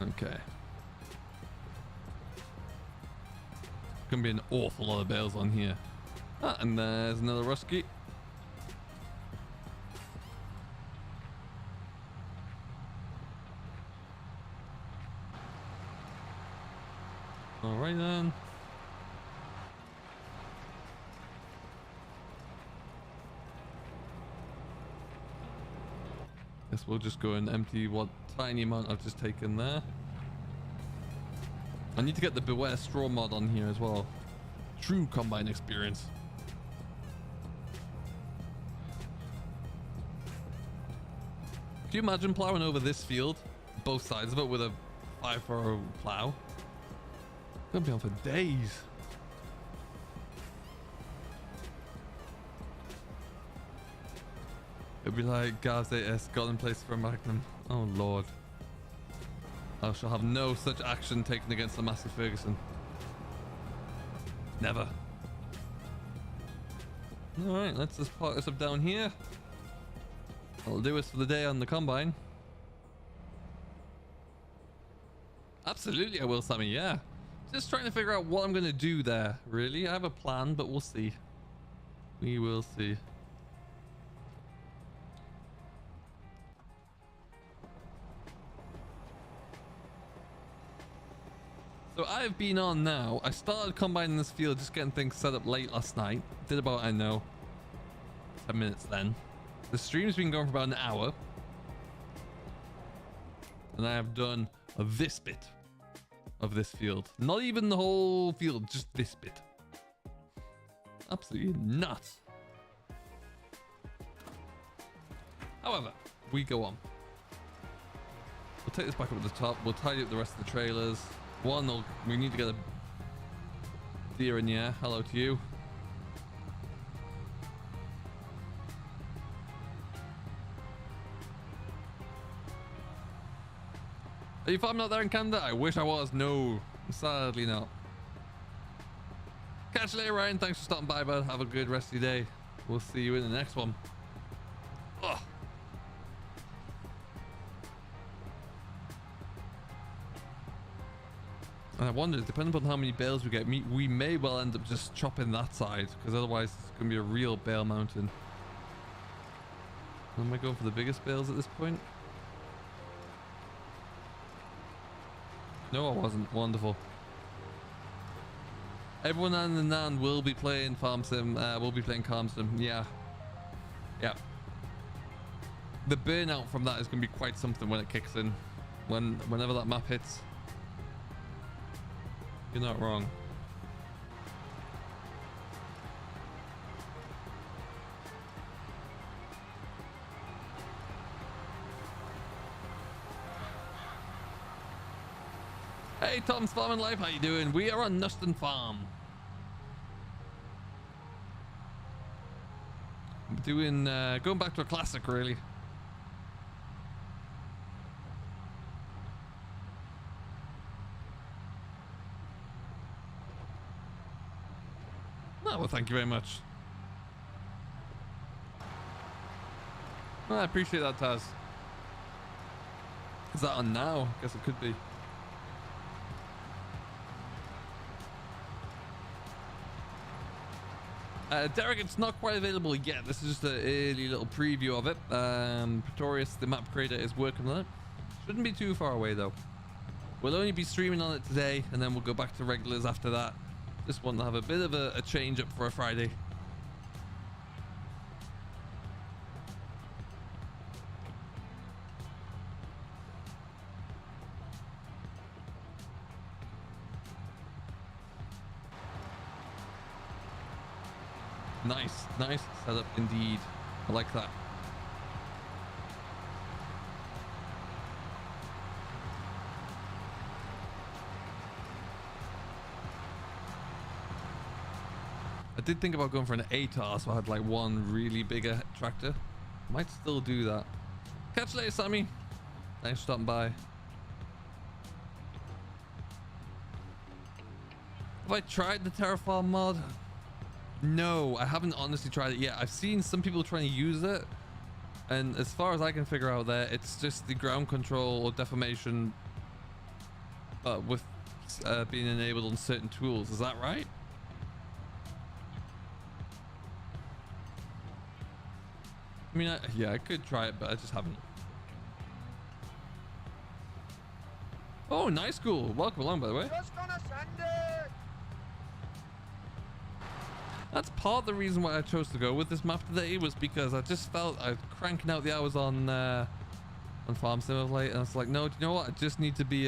Okay. Gonna be an awful lot of bales on here. Ah, and there's another Rusky. All right then. Guess we'll just go and empty what tiny amount I've just taken there. I need to get the Beware Straw mod on here as well. True combine experience. Can you imagine plowing over this field, both sides of it, with a 5-furrow plow? Gonna be on for days. It'd be like Gav's 8S got in place for a Magnum. Oh lord. I shall have no such action taken against the Massey Ferguson. Never. Alright, let's just park this up down here. That'll do us for the day on the combine. Absolutely I will, Sammy, yeah. Just trying to figure out what I'm going to do there, really. I have a plan, but we'll see. We will see. So I've been on now. I started combining this field, just getting things set up late last night. Did about, I know, 10 minutes then. The stream's been going for about an hour. And I have done this bit of this field. Not even the whole field, just this bit. Absolutely nuts. However, we go on. We'll take this back up at the top. We'll tidy up the rest of the trailers. We need to get a deer in here. Hello to you. Are you farming out there in Canada? I wish I was. No, sadly not. Catch you later, Ryan. Thanks for stopping by, bud. Have a good rest of your day. We'll see you in the next one. Ugh. And I wonder, depending on how many bales we get, we may well end up just chopping that side, because otherwise it's going to be a real bale mountain. Am I going for the biggest bales at this point? No, I wasn't. Wonderful. Everyone and the Nan will be playing Farm Sim. Will be playing Calm Sim. Yeah. Yeah. The burnout from that is going to be quite something when it kicks in. Whenever that map hits. You're not wrong. Hey, Tom's Farm and Life, how you doing? We are on Knuston Farm. I'm doing, going back to a classic, really. Oh, well, thank you very much. Oh, I appreciate that, Taz. Is that on now? I guess it could be. Derek, it's not quite available yet. This is just an early little preview of it. Pretorious, the map creator, is working on it. Shouldn't be too far away, though. We'll only be streaming on it today, and then we'll go back to regulars after that. Just want to have a bit of a change up for a Friday. Nice setup indeed. I like that. I did think about going for an ATAR, so I had like one really bigger tractor. Might still do that. Catch you later, Sammy. Thanks for stopping by. Have I tried the Terraform mod? No, I haven't honestly tried it yet. I've seen some people trying to use it, and as far as I can figure out there, it's just the ground control or deformation, but with being enabled on certain tools. Is that right? I mean, yeah, I could try it, but I just haven't. Oh, nice, cool. Welcome along, by the way. Just gonna send it. That's part of the reason why I chose to go with this map today, was because I just felt I was cranking out the hours on Farm Sim of late, and I was like, no, do you know what? I just need to be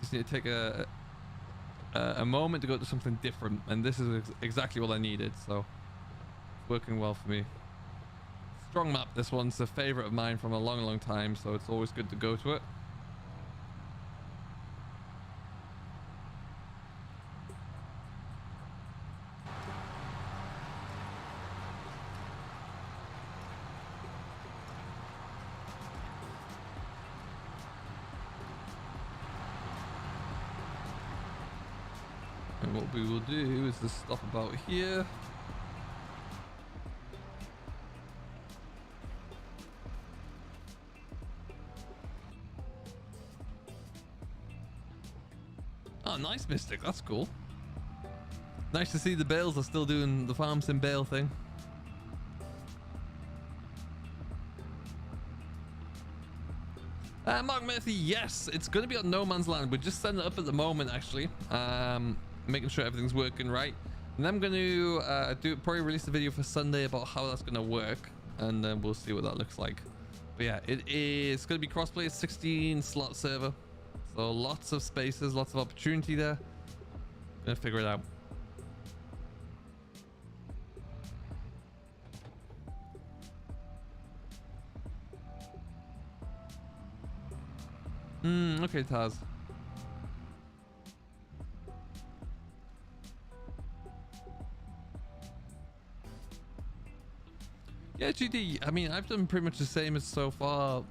just need to take a moment to go to something different, and this is exactly what I needed. So it's working well for me. Strong map. This one's a favorite of mine from a long time, so it's always good to go to it. And what we will do is just stop about here. Oh, nice, Mystic. That's cool. Nice to see the bales are still doing the Farm Sim bale thing. Mark Murphy, yes, it's going to be on No Man's Land. We're just setting it up at the moment, actually. Making sure everything's working right. And I'm going to probably release a video for Sunday about how that's going to work. And then we'll see what that looks like. But yeah, it is going to be crossplay, 16 slot server. So lots of spaces, lots of opportunity there. Gonna figure it out. Okay, Taz. Yeah, GD, I mean, I've done pretty much the same as so far,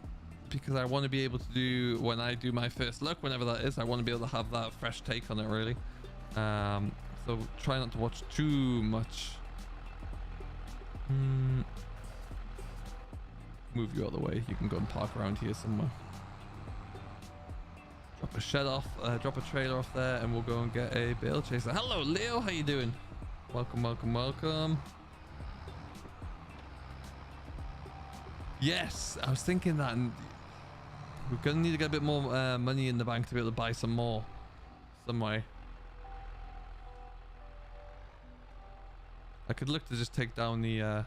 because I want to be able to do, when I do my first look, whenever that is, I want to be able to have that fresh take on it, really. So try not to watch too much. Move you out of the way. You can go and park around here somewhere. Drop a shed off, drop a trailer off there, and we'll go and get a bale chaser. Hello, Leo. How you doing? Welcome, welcome, welcome. Yes, I was thinking that, and we're gonna need to get a bit more money in the bank to be able to buy some more, some way. I could look to just take down the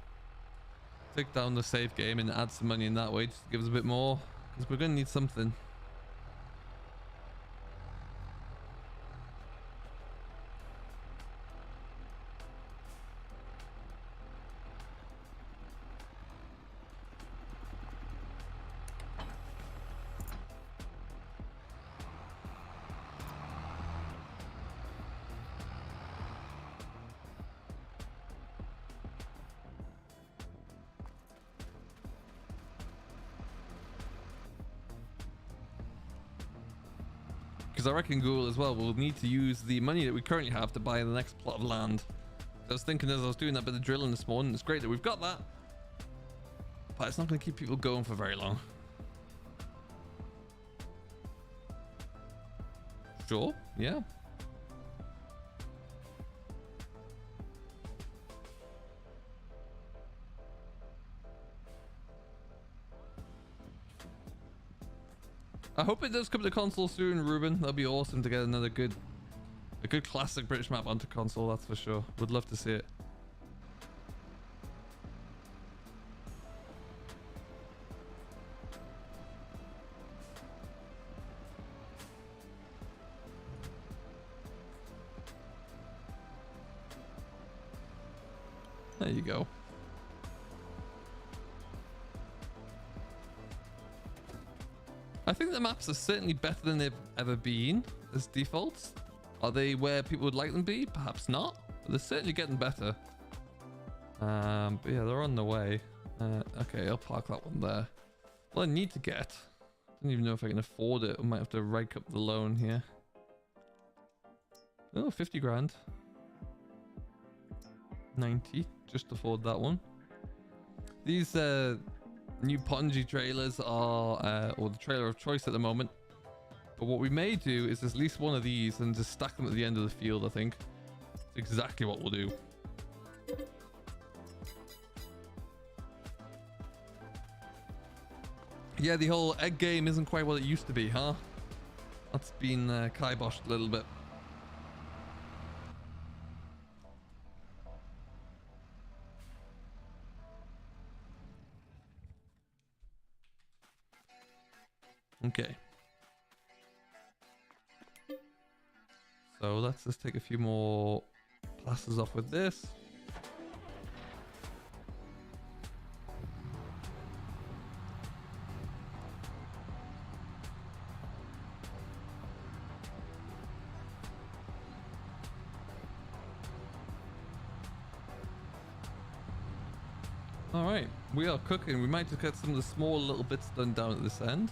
save game and add some money in that way, just to give us a bit more, because we're gonna need something. because I reckon Google as well will need to use the money that we currently have to buy the next plot of land. I was thinking as I was doing that bit of drilling this morning, it's great that we've got that, but it's not going to keep people going for very long. Sure, yeah. I hope it does come to console soon, Ruben. That'd be awesome to get another good classic British map onto console, that's for sure. Would love to see it. There you go. I think the maps are certainly better than they've ever been as defaults. Are they where people would like them to be? Perhaps not, but they're certainly getting better. But yeah, they're on the way. Okay, I'll park that one there. Well, I need to get, I don't even know if I can afford it. I might have to rake up the loan here. Oh, 50 grand. 90, just afford that one. These new Ponji trailers are, or the trailer of choice at the moment. But what we may do is at least one of these and just stack them at the end of the field, I think. That's exactly what we'll do. Yeah, the whole egg game isn't quite what it used to be, huh? That's been kiboshed a little bit. Okay. So let's just take a few more plasters off with this. All right, we are cooking. We might just get some of the small little bits done down at this end.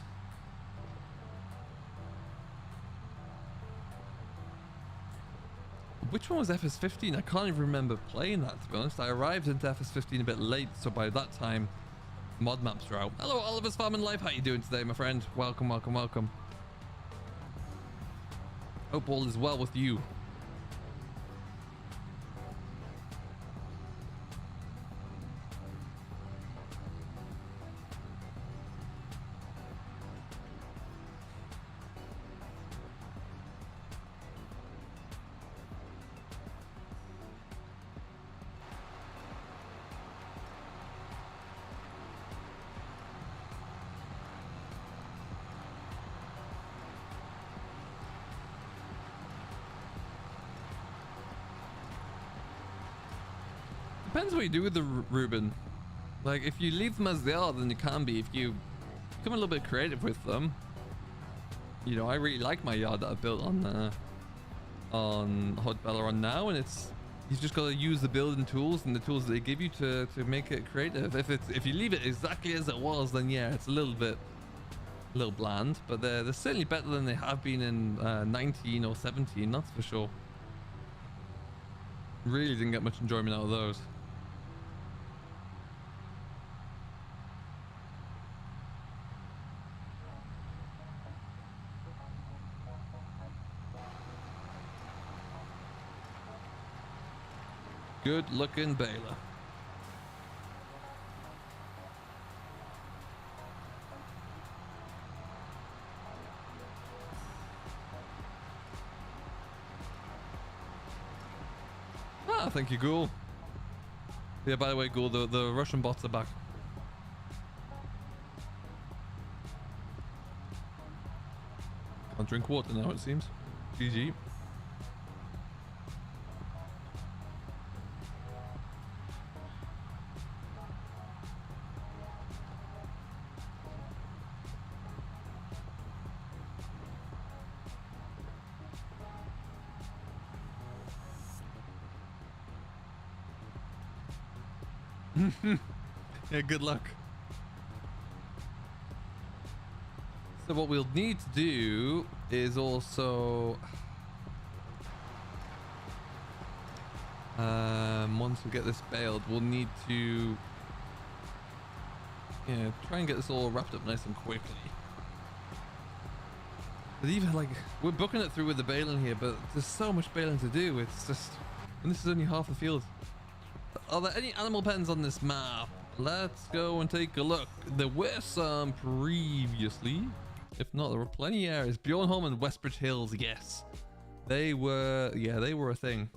Which one was FS15? I can't even remember playing that, to be honest. I arrived into FS15 a bit late, so by that time, mod maps were out. Hello, Oliver's Farm and Life. How you doing today, my friend? Welcome, welcome, welcome. Hope all is well with you. Depends what you do with the Reuben. Like, if you leave them as they are, then you can be. If you become a little bit creative with them, you know, I really like my yard that I built on Hot Belleron now, and it's, you've just got to use the building tools and the tools that they give you to make it creative. If you leave it exactly as it was, then yeah, it's a little bland, but they're certainly better than they have been in 19 or 17, that's for sure. Really didn't get much enjoyment out of those. Good looking baler. Ah, thank you, Ghoul. Yeah, by the way, Ghoul, the Russian bots are back. Can't drink water now, it seems. GG. Yeah, good luck. So what we'll need to do is also once we get this bailed, we'll need to try and get this all wrapped up nice and quickly. But even like we're booking it through with the baling here, but there's so much baling to do. It's just, and this is only half the field. Are there any animal pens on this map? Let's go and take a look. There were some previously. If not, there were plenty of areas. Bjornholm and Westbridge Hills, yes. They were, they were a thing.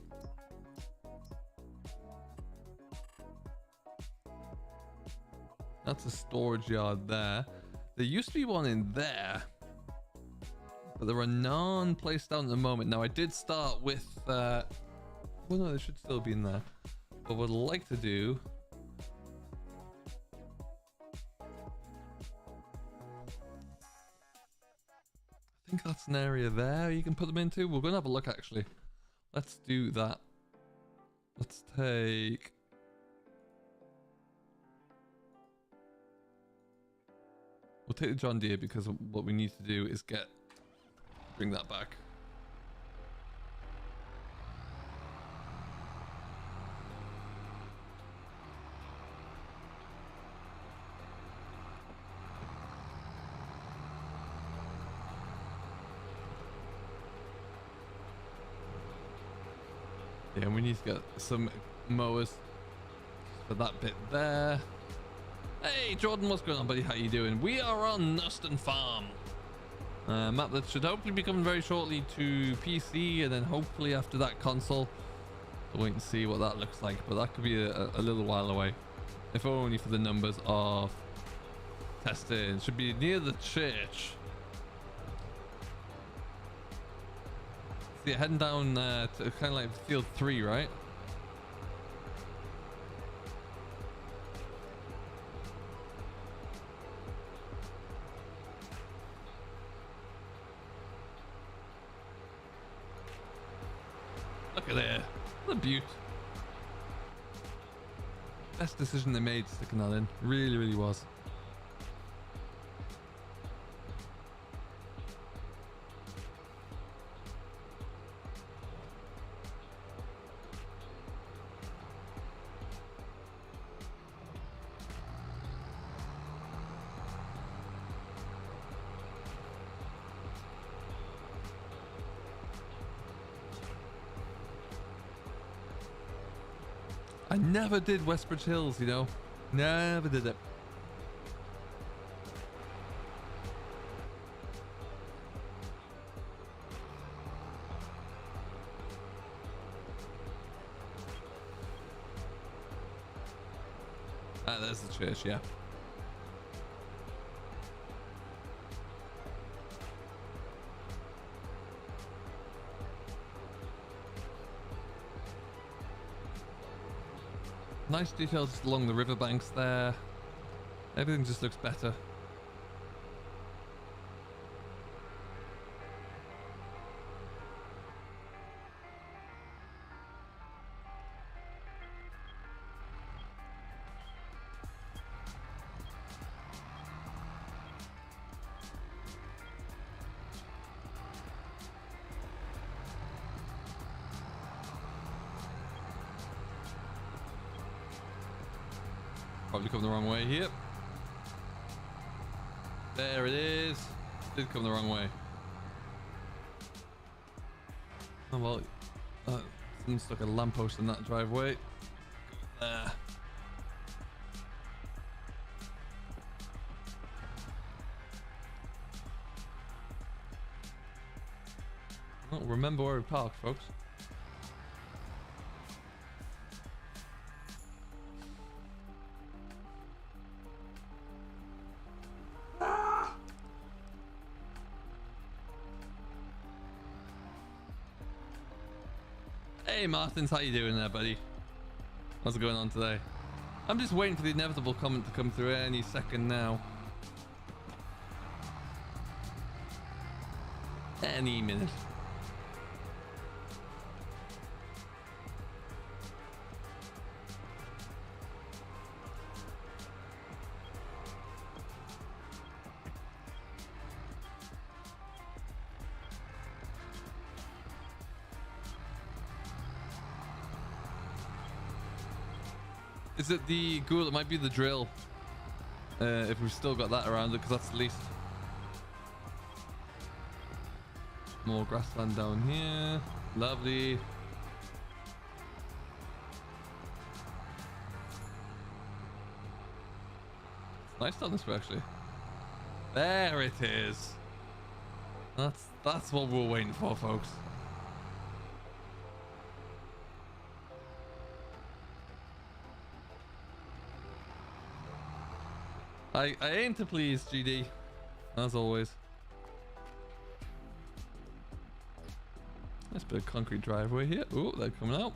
That's a storage yard there. There used to be one in there, but there are none placed down at the moment. Now, I did start with, well, no, they should still be in there. But what I'd like to do, I think that's an area there you can put them into. We're going to have a look, actually. Let's do that. Let's take... We'll take the John Deere because what we need to do is bring that back. Yeah, we need to get some mowers for that bit there. Hey Jordan, what's going on, buddy? How you doing? We are on Knuston Farm, map that should hopefully be coming very shortly to PC, and then hopefully after that console. We'll wait and see what that looks like, but that could be a little while away, if only for the numbers of testing. Should be near the church. See, heading down to kind of like field 3, right? Look at there. What a beaut. Best decision they made sticking that in. Really, really was. I never did Westbridge Hills, you know. Never did it. Ah, there's the church, yeah. Nice details just along the riverbanks there. Everything just looks better. Probably come the wrong way here. There it is. Did come the wrong way. Oh well, someone stuck a lamppost in that driveway. There. Well, remember where we parked, folks. Hey Martins, how you doing there, buddy? What's going on today? I'm just waiting for the inevitable comment to come through any second now. Any minute. Is it the ghoul? It might be the drill. If we've still got that around it, because that's the least. More grassland down here. Lovely. It's nice down this way, actually. There it is. That's what we're waiting for, folks. I aim to please, GD, as always. Nice bit of concrete driveway here. Oh, they're coming out.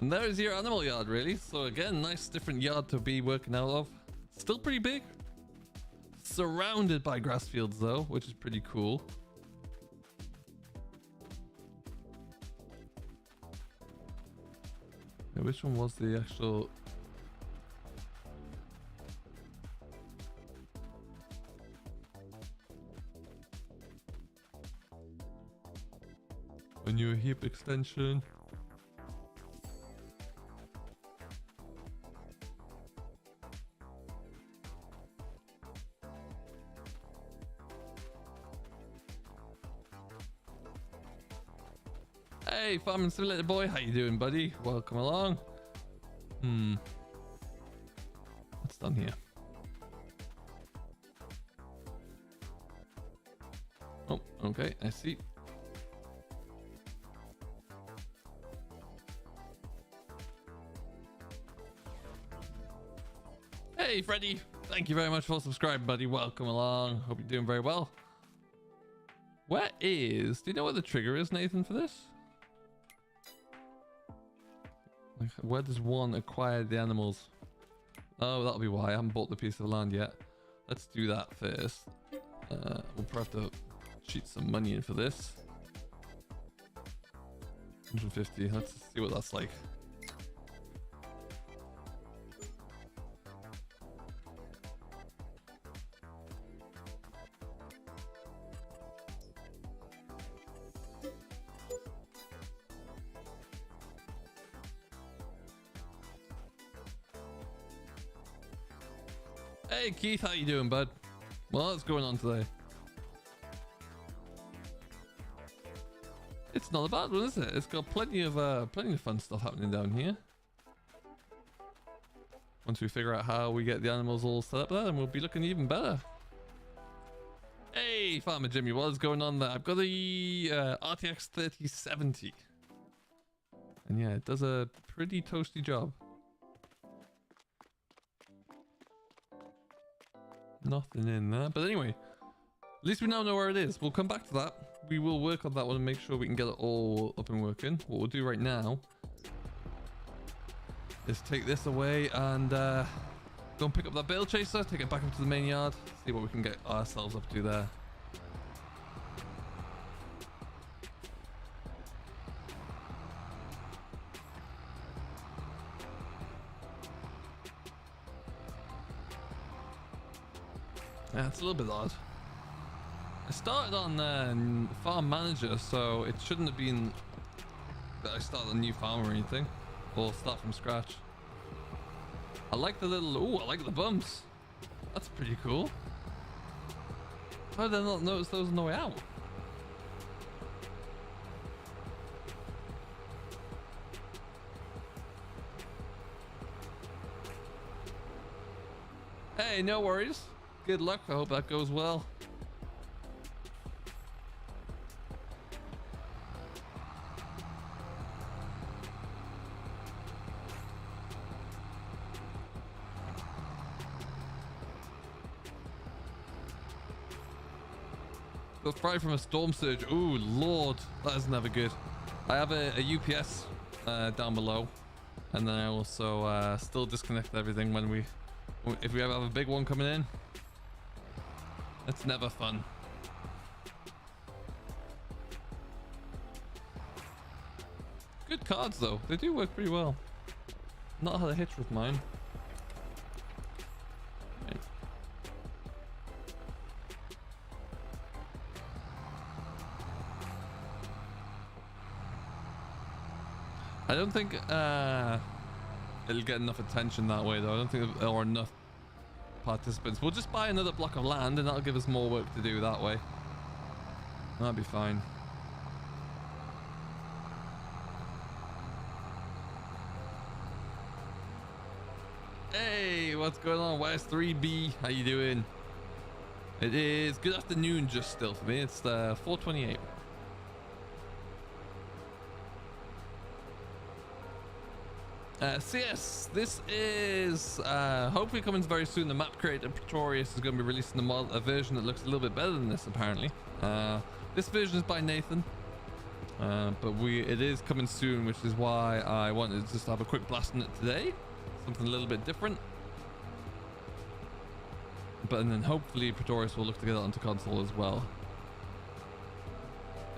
And there's your animal yard, really. So again, nice different yard to be working out of. Still pretty big. Surrounded by grass fields though, which is pretty cool. Yeah, which one was the actual... A new heap extension. Hey, Farming Simulator boy, how you doing, buddy? Welcome along. What's done here? Oh, okay, I see. Hey, Freddy. Thank you very much for subscribing, buddy. Welcome along. Hope you're doing very well. Where is... Do you know where the trigger is, Nathan, for this? Like, where does one acquire the animals? Oh, that'll be why. I haven't bought the piece of land yet. Let's do that first. We'll probably have to cheat some money in for this. 150. Let's see what that's like. Hey Keith, how you doing, bud? Well, what's going on today? It's not a bad one, is it? It's got plenty of fun stuff happening down here. Once we figure out how we get the animals all set up there, then we'll be looking even better. Hey, Farmer Jimmy, what is going on there? I've got the RTX 3070. And yeah, it does a pretty toasty job. Nothing in there, but anyway, at least we now know where it is. We'll come back to that. We will work on that one and make sure we can get it all up and working. What we'll do right now is take this away and go and pick up that bale chaser, take it back up to the main yard, see what we can get ourselves up to there. Yeah, it's a little bit odd. I started on Farm Manager, so it shouldn't have been that I started a new farm or anything, or start from scratch. I like the little... Ooh, I like the bumps. That's pretty cool. How did I not notice those on the way out? Hey, no worries. Good luck. I hope that goes well. Got fried from a storm surge. Ooh, Lord. That is never good. I have a UPS down below. And then I also still disconnect everything when if we ever have a big one coming in. It's never fun. Good cards though. They do work pretty well. Not had a hitch with mine. Right. I don't think it'll get enough attention that way, though. I don't think there are enough participants. We'll just buy another block of land, and that'll give us more work to do that way. That'll be fine. Hey, what's going on? Where's 3B? How you doing? It is good afternoon just still for me. It's 4:28. CS, this is hopefully coming very soon. The map creator Pretorious is going to be releasing a version that looks a little bit better than this, apparently. This version is by Nathan, but it is coming soon, which is why I wanted to just have a quick blast on it today. Something a little bit different. But and then hopefully Pretorious will look to get it onto console as well.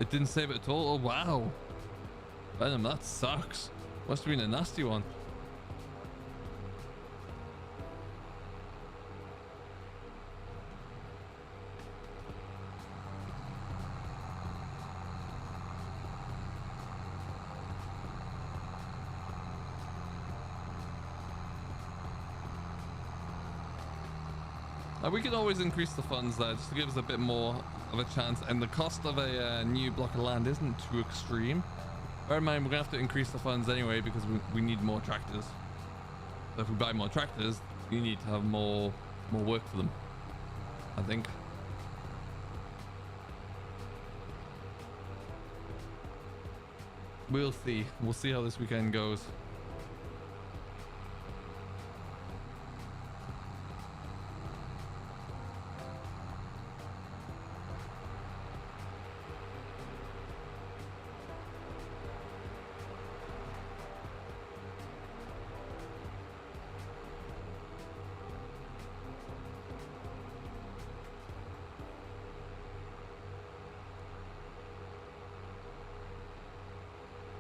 It didn't save it at all. Oh wow, Venom, that sucks. Must have been a nasty one. We can always increase the funds there just to give us a bit more of a chance, and the cost of a new block of land isn't too extreme. Bear in mind, we're gonna have to increase the funds anyway because we need more tractors. So if we buy more tractors, you need to have more work for them, I think. We'll see. We'll see how this weekend goes.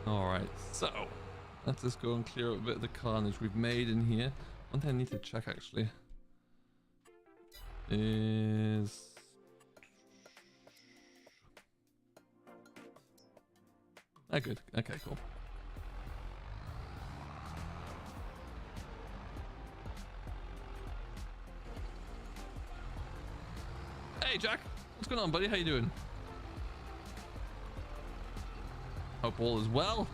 Alright, so let's just go and clear up a bit of the carnage we've made in here. One thing I need to check actually is good. Okay, cool. Hey Jack, what's going on, buddy? How you doing? Hope all is well.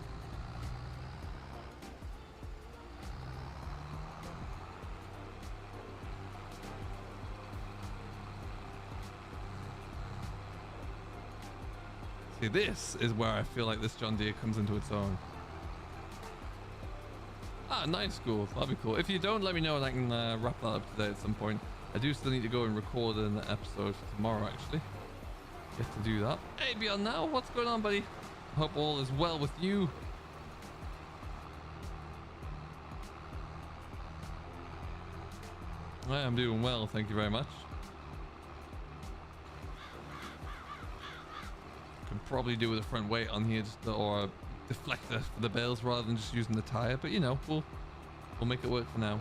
See, this is where I feel like this John Deere comes into its own. Ah, nice, cool. That'd be cool. If you don't, let me know and I can wrap that up today at some point. I do still need to go and record an episode for tomorrow, actually. Get to do that. Hey, Beyond Now, what's going on, buddy? Hope all is well with you. I am doing well, thank you very much. Can probably do with a front weight on here, just or a deflector for the bales rather than just using the tire. But you know, we'll make it work for now.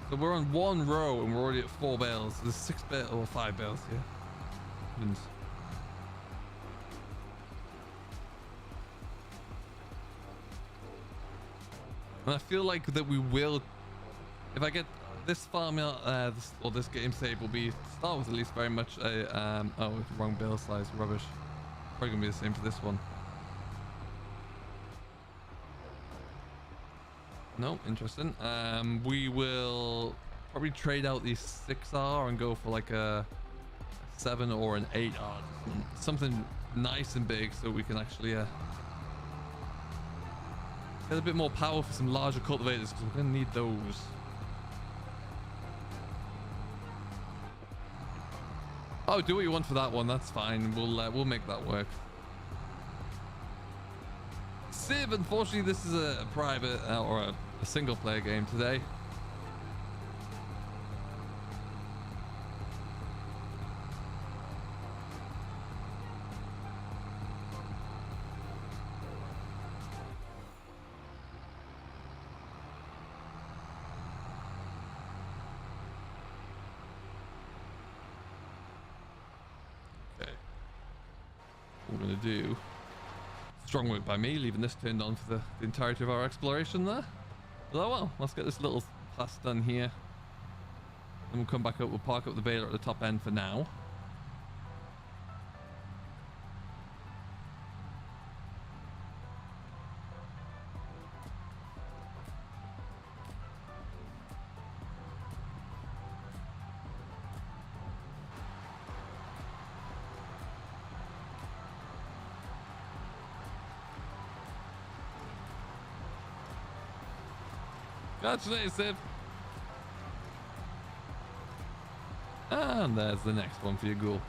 So we're on one row and we're already at 4 bales. There's 6 bales or 5 bales here. And I feel like that we will, if I get this farm out, this game save will be start with at least very much a oh, wrong bale size, rubbish. Probably gonna be the same for this one. No, interesting. We will probably trade out the 6R and go for like a 7 or an 8R, something nice and big, so we can actually get a bit more power for some larger cultivators, because we're going to need those. Oh, do what you want for that one. That's fine. We'll make that work. Civ, unfortunately, this is a private or a single player game today. Do Strong work by me, leaving this turned on for the entirety of our exploration there. But oh well, let's get this little pass done here. Then we'll come back up, we'll park up the baler at the top end for now. Congratulations. And there's the next one for your ghoul.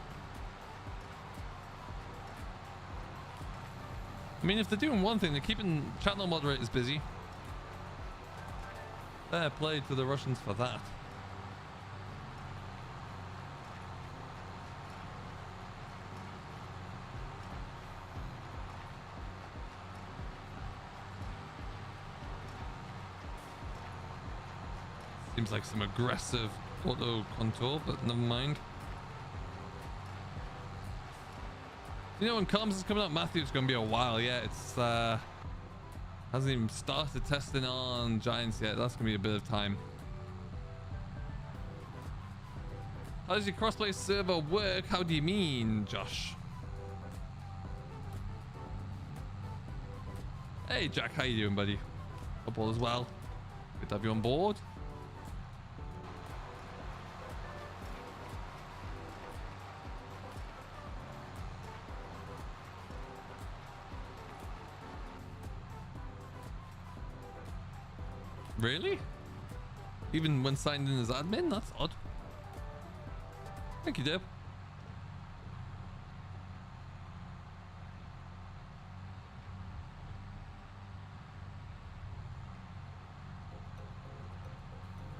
I mean, if they're doing one thing, they're keeping channel moderators busy. Fair play to the Russians for that. Seems like some aggressive auto contour, but never mind. You know, when Columns is coming up, Matthew's going to be a while. Yeah, it's hasn't even started testing on Giants yet. That's going to be a bit of time. How does your crossplay server work? How do you mean, Josh? Hey, Jack, how you doing, buddy? Hope all is well. Good to have you on board. Really? Even when signed in as admin? That's odd. Thank you, Deb.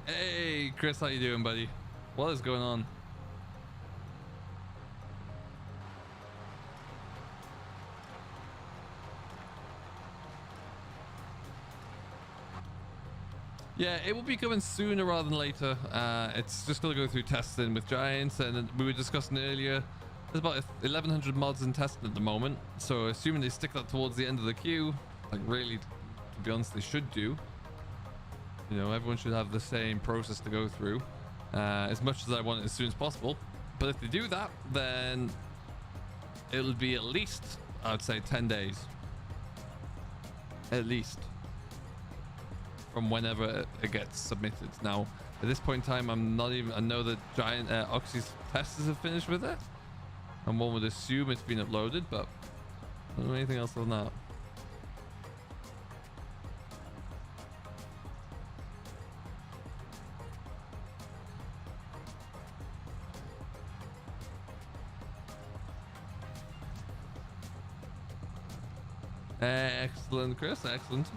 Hey, Chris, how you doing, buddy? What is going on? Yeah, it will be coming sooner rather than later. It's just going to go through testing with Giants, and we were discussing earlier, there's about 1,100 mods in testing at the moment. So assuming they stick that towards the end of the queue, like really, to be honest, they should do. You know, everyone should have the same process to go through. As much as I want it as soon as possible. But if they do that, then it'll be at least, I would say, 10 days. At least. From whenever it gets submitted. Now, at this point in time, I'm not even, I know that Giant Oxy's testers have finished with it, and one would assume it's been uploaded, but I don't know anything else than that. Excellent, Chris, excellent.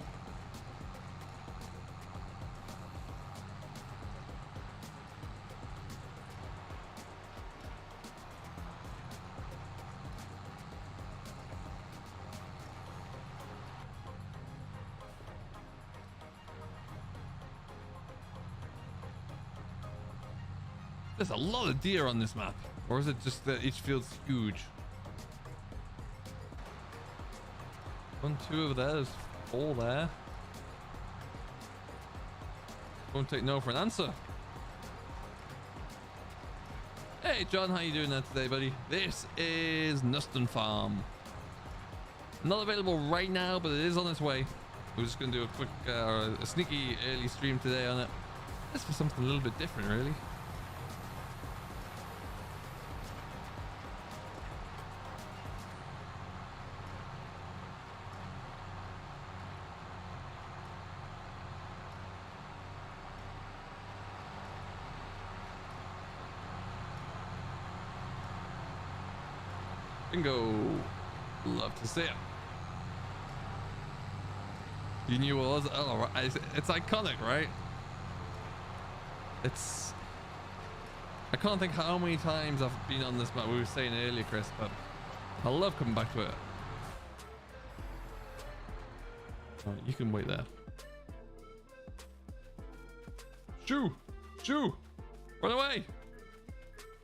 There's a lot of deer on this map, or is it just that each field's huge? 1, 2 over there, there's 4 there. Don't take no for an answer. Hey John, how you doing there today, buddy? This is Knuston Farm. Not available right now, but it is on its way. We're just gonna do a quick, a sneaky early stream today on it. Just for something a little bit different, really. Bingo. Love to see it. You knew what it was? Oh, it's iconic, right? It's... I can't think how many times I've been on this map. We were saying earlier, Chris, but I love coming back to it. Right, you can wait there. Shoo! Shoo! Run away!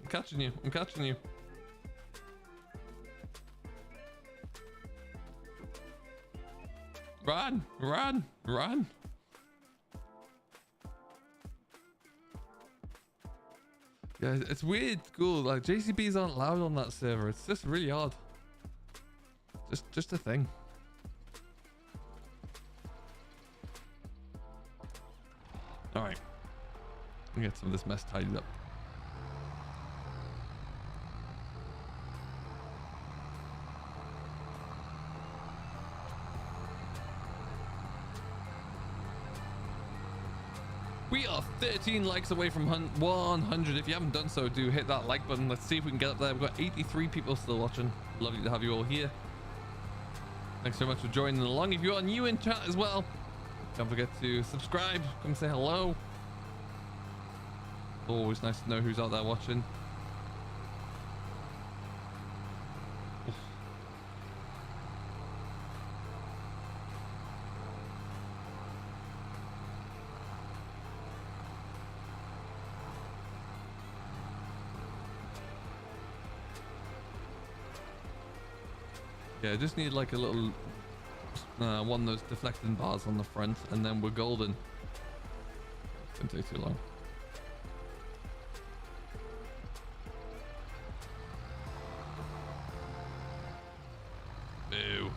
I'm catching you. I'm catching you. Run, run, run. Yeah, it's weird, cool. Like JCBs aren't allowed on that server. It's just really odd. Just a thing. All right, let me get some of this mess tidied up. We are 13 likes away from 100. If you haven't done so, do hit that like button. Let's see if we can get up there. We've got 83 people still watching. Lovely to have you all here. Thanks so much for joining along. If you are new in chat as well, don't forget to subscribe. Come say hello. Always nice to know who's out there watching. Yeah, I just need like a little one of those deflecting bars on the front, and then we're golden. It's gonna take too long. Boo.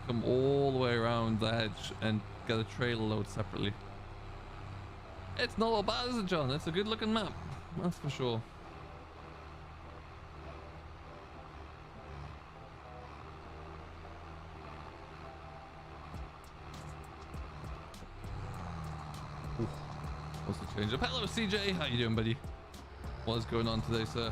Come all the way around the edge and get a trailer load separately. It's not all bad, is it, John? It's a good looking map, that's for sure. What's the change up? Hello CJ, how you doing, buddy? What is going on today, sir?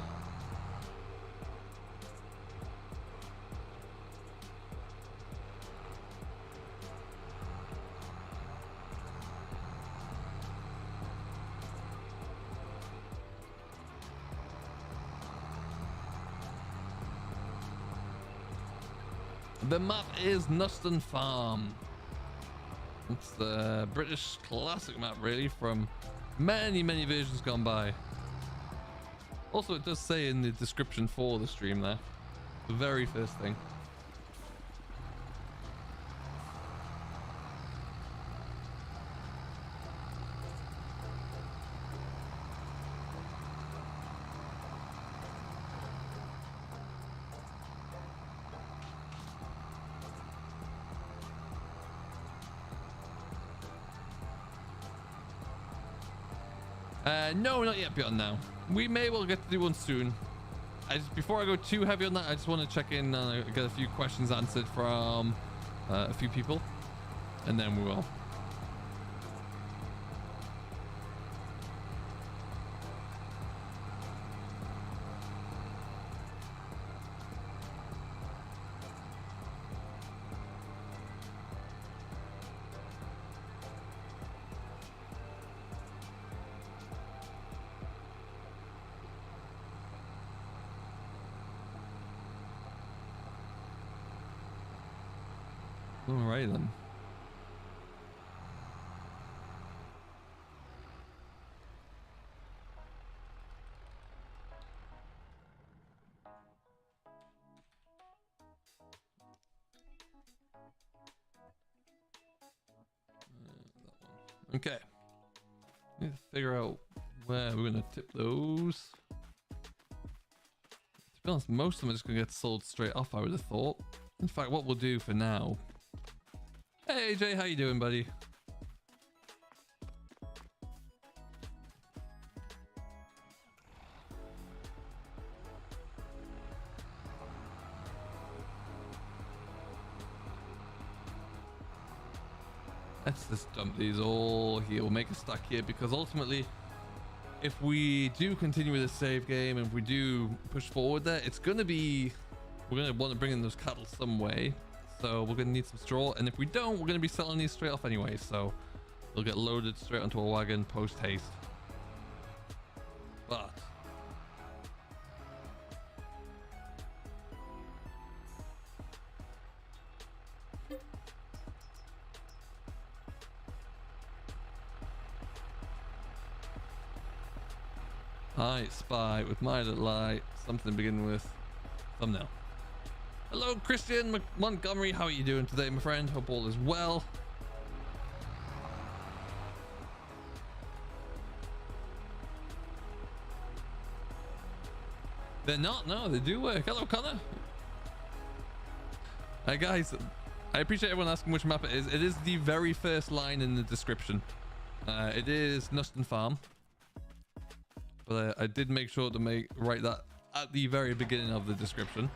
The map is Knuston Farm. It's the British classic map, really, from many versions gone by. Also, it does say in the description for the stream there, the very first thing. No, not yet, beyond now. We may well get to do one soon. Before I go too heavy on that, I just want to check in and get a few questions answered from a few people, and then we will. All right then. Okay. Need to figure out where we're gonna tip those. To be honest, most of them are just gonna get sold straight off, I would have thought. In fact, what we'll do for now. Hey AJ, how you doing, buddy? Let's just dump these all here. We'll make a stack here because ultimately, if we do continue with the save game and if we do push forward there, it's going to be, we're going to want to bring in those cattle some way. So we're going to need some straw. And if we don't, we're going to be selling these straight off anyway. So they'll get loaded straight onto a wagon post haste. But I spy with my little eye something beginning with thumbnail. Hello, Christian Montgomery. How are you doing today, my friend? Hope all is well. They're not. No, they do work. Hello, Connor. Hi, guys. I appreciate everyone asking which map it is. It is the very first line in the description. It is Knuston Farm. But I did make sure to write that at the very beginning of the description.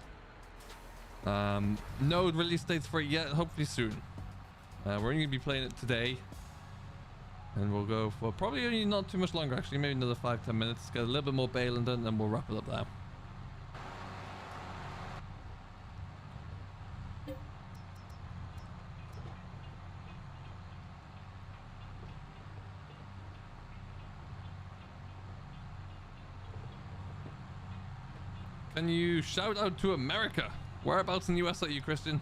No release dates for it yet. Hopefully soon. We're only going to be playing it today. And we'll go for probably only not too much longer. Actually, maybe another 5-10 minutes. Get a little bit more Baling done, and then we'll wrap it up there. Can you shout out to America? Whereabouts in the US are you, Christian?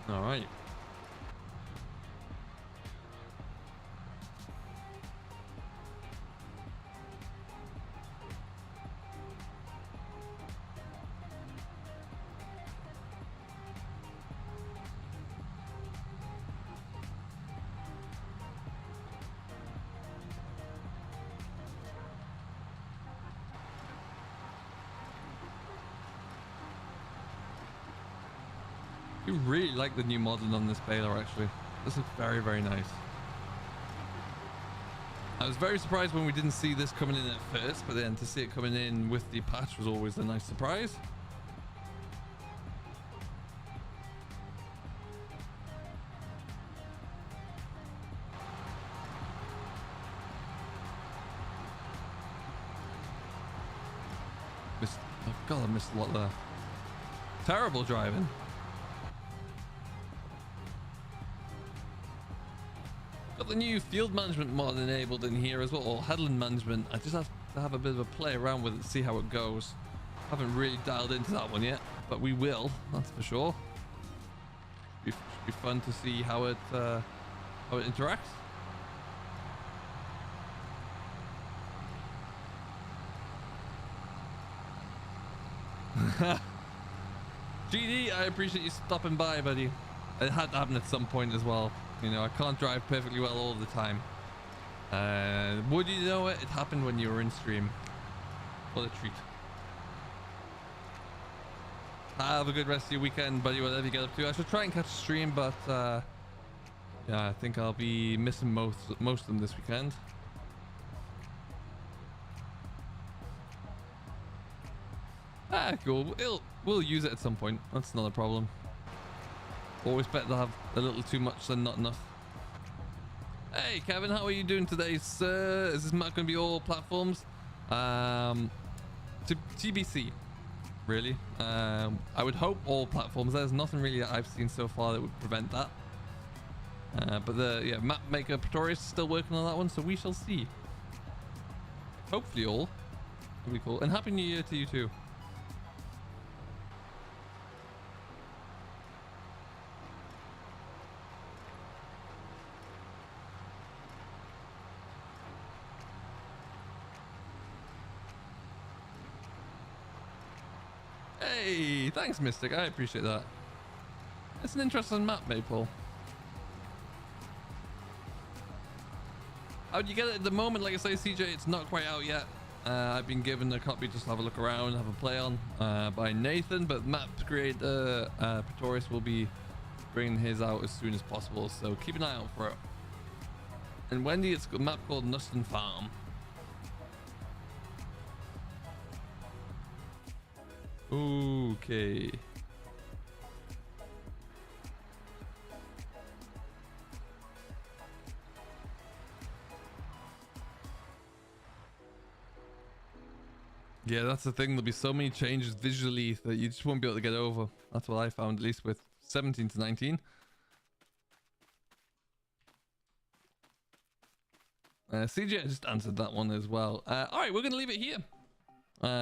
All right. I really like the new model on this baler, actually. This looks very, very nice. I was very surprised when we didn't see this coming in at first, but then to see it coming in with the patch was always a nice surprise. Oh God, I missed a lot there. Terrible driving. Got the new field management mod enabled in here as well, or headland management. I just have to have a bit of a play around with it to see how it goes. Haven't really dialed into that one yet, but we will, that's for sure. Should be fun to see how it interacts. GD, I appreciate you stopping by, buddy. It had to happen at some point as well. You know, I can't drive perfectly well all the time. Would you know it? It happened when you were in stream. What a treat. Have a good rest of your weekend, buddy, whatever you get up to. I should try and catch a stream, but yeah, I think I'll be missing most of them this weekend. Ah, cool. We'll use it at some point. That's not a problem. Always better to have a little too much than not enough. Hey, Kevin, how are you doing today, sir? Is this map going to be all platforms? TBC, really. I would hope all platforms. There's nothing really that I've seen so far that would prevent that. But the map maker Pretorious is still working on that one, so we shall see. Hopefully all. That'd be cool. And Happy New Year to you too. Hey, thanks, Mystic. I appreciate that. It's an interesting map, Maple. How'd you get it at the moment? Like I say, CJ, it's not quite out yet. I've been given a copy just to have a look around, have a play on by Nathan, but map creator Pretorious will be bringing his out as soon as possible, so keep an eye out for it. And Wendy, it's a map called Knuston Farm. Okay. Yeah, that's the thing. There'll be so many changes visually that you just won't be able to get over. That's what I found, at least with 17 to 19. CJ just answered that one as well. All right, we're going to leave it here.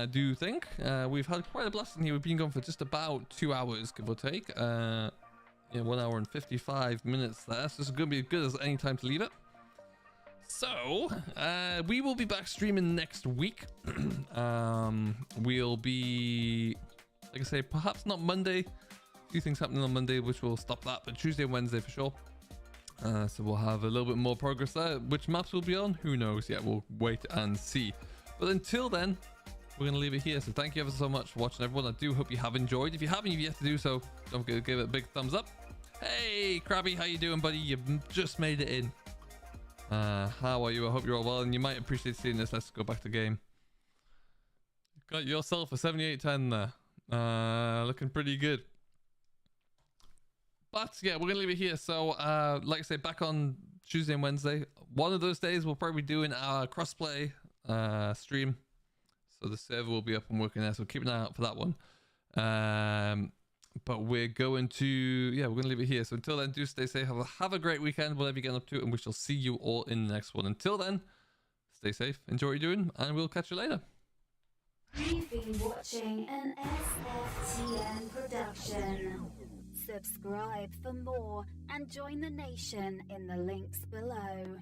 Do you think? We've had quite a blast in here. We've been going for just about 2 hours, give or take. Yeah, 1 hour and 55 minutes there. So it's going to be as good as any time to leave it. So, we will be back streaming next week. We'll be, like I say, perhaps not Monday. A few things happening on Monday, which will stop that. But Tuesday and Wednesday for sure. So we'll have a little bit more progress there. Which maps we'll be on? Who knows? Yeah, we'll wait and see. But until then, we're going to leave it here. So thank you ever so much for watching, everyone. I do hope you have enjoyed. If you haven't yet to do so, don't forget to give it a big thumbs up. Hey, Krabby, how you doing, buddy? You've just made it in. How are you? I hope you're all well, and you might appreciate seeing this. Let's go back to game. Got yourself a 7810 there. Looking pretty good. But yeah, we're gonna leave it here. So like I say, back on Tuesday and Wednesday. One of those days we'll probably be doing our crossplay stream. So the server will be up and working there. So keep an eye out for that one. But we're going to, yeah, we're going to leave it here. So until then, do stay safe. Have a great weekend, whatever you get up to, and we shall see you all in the next one. Until then, stay safe, enjoy what you're doing, and we'll catch you later. You've been watching an SFTN production. Subscribe for more and join the nation in the links below.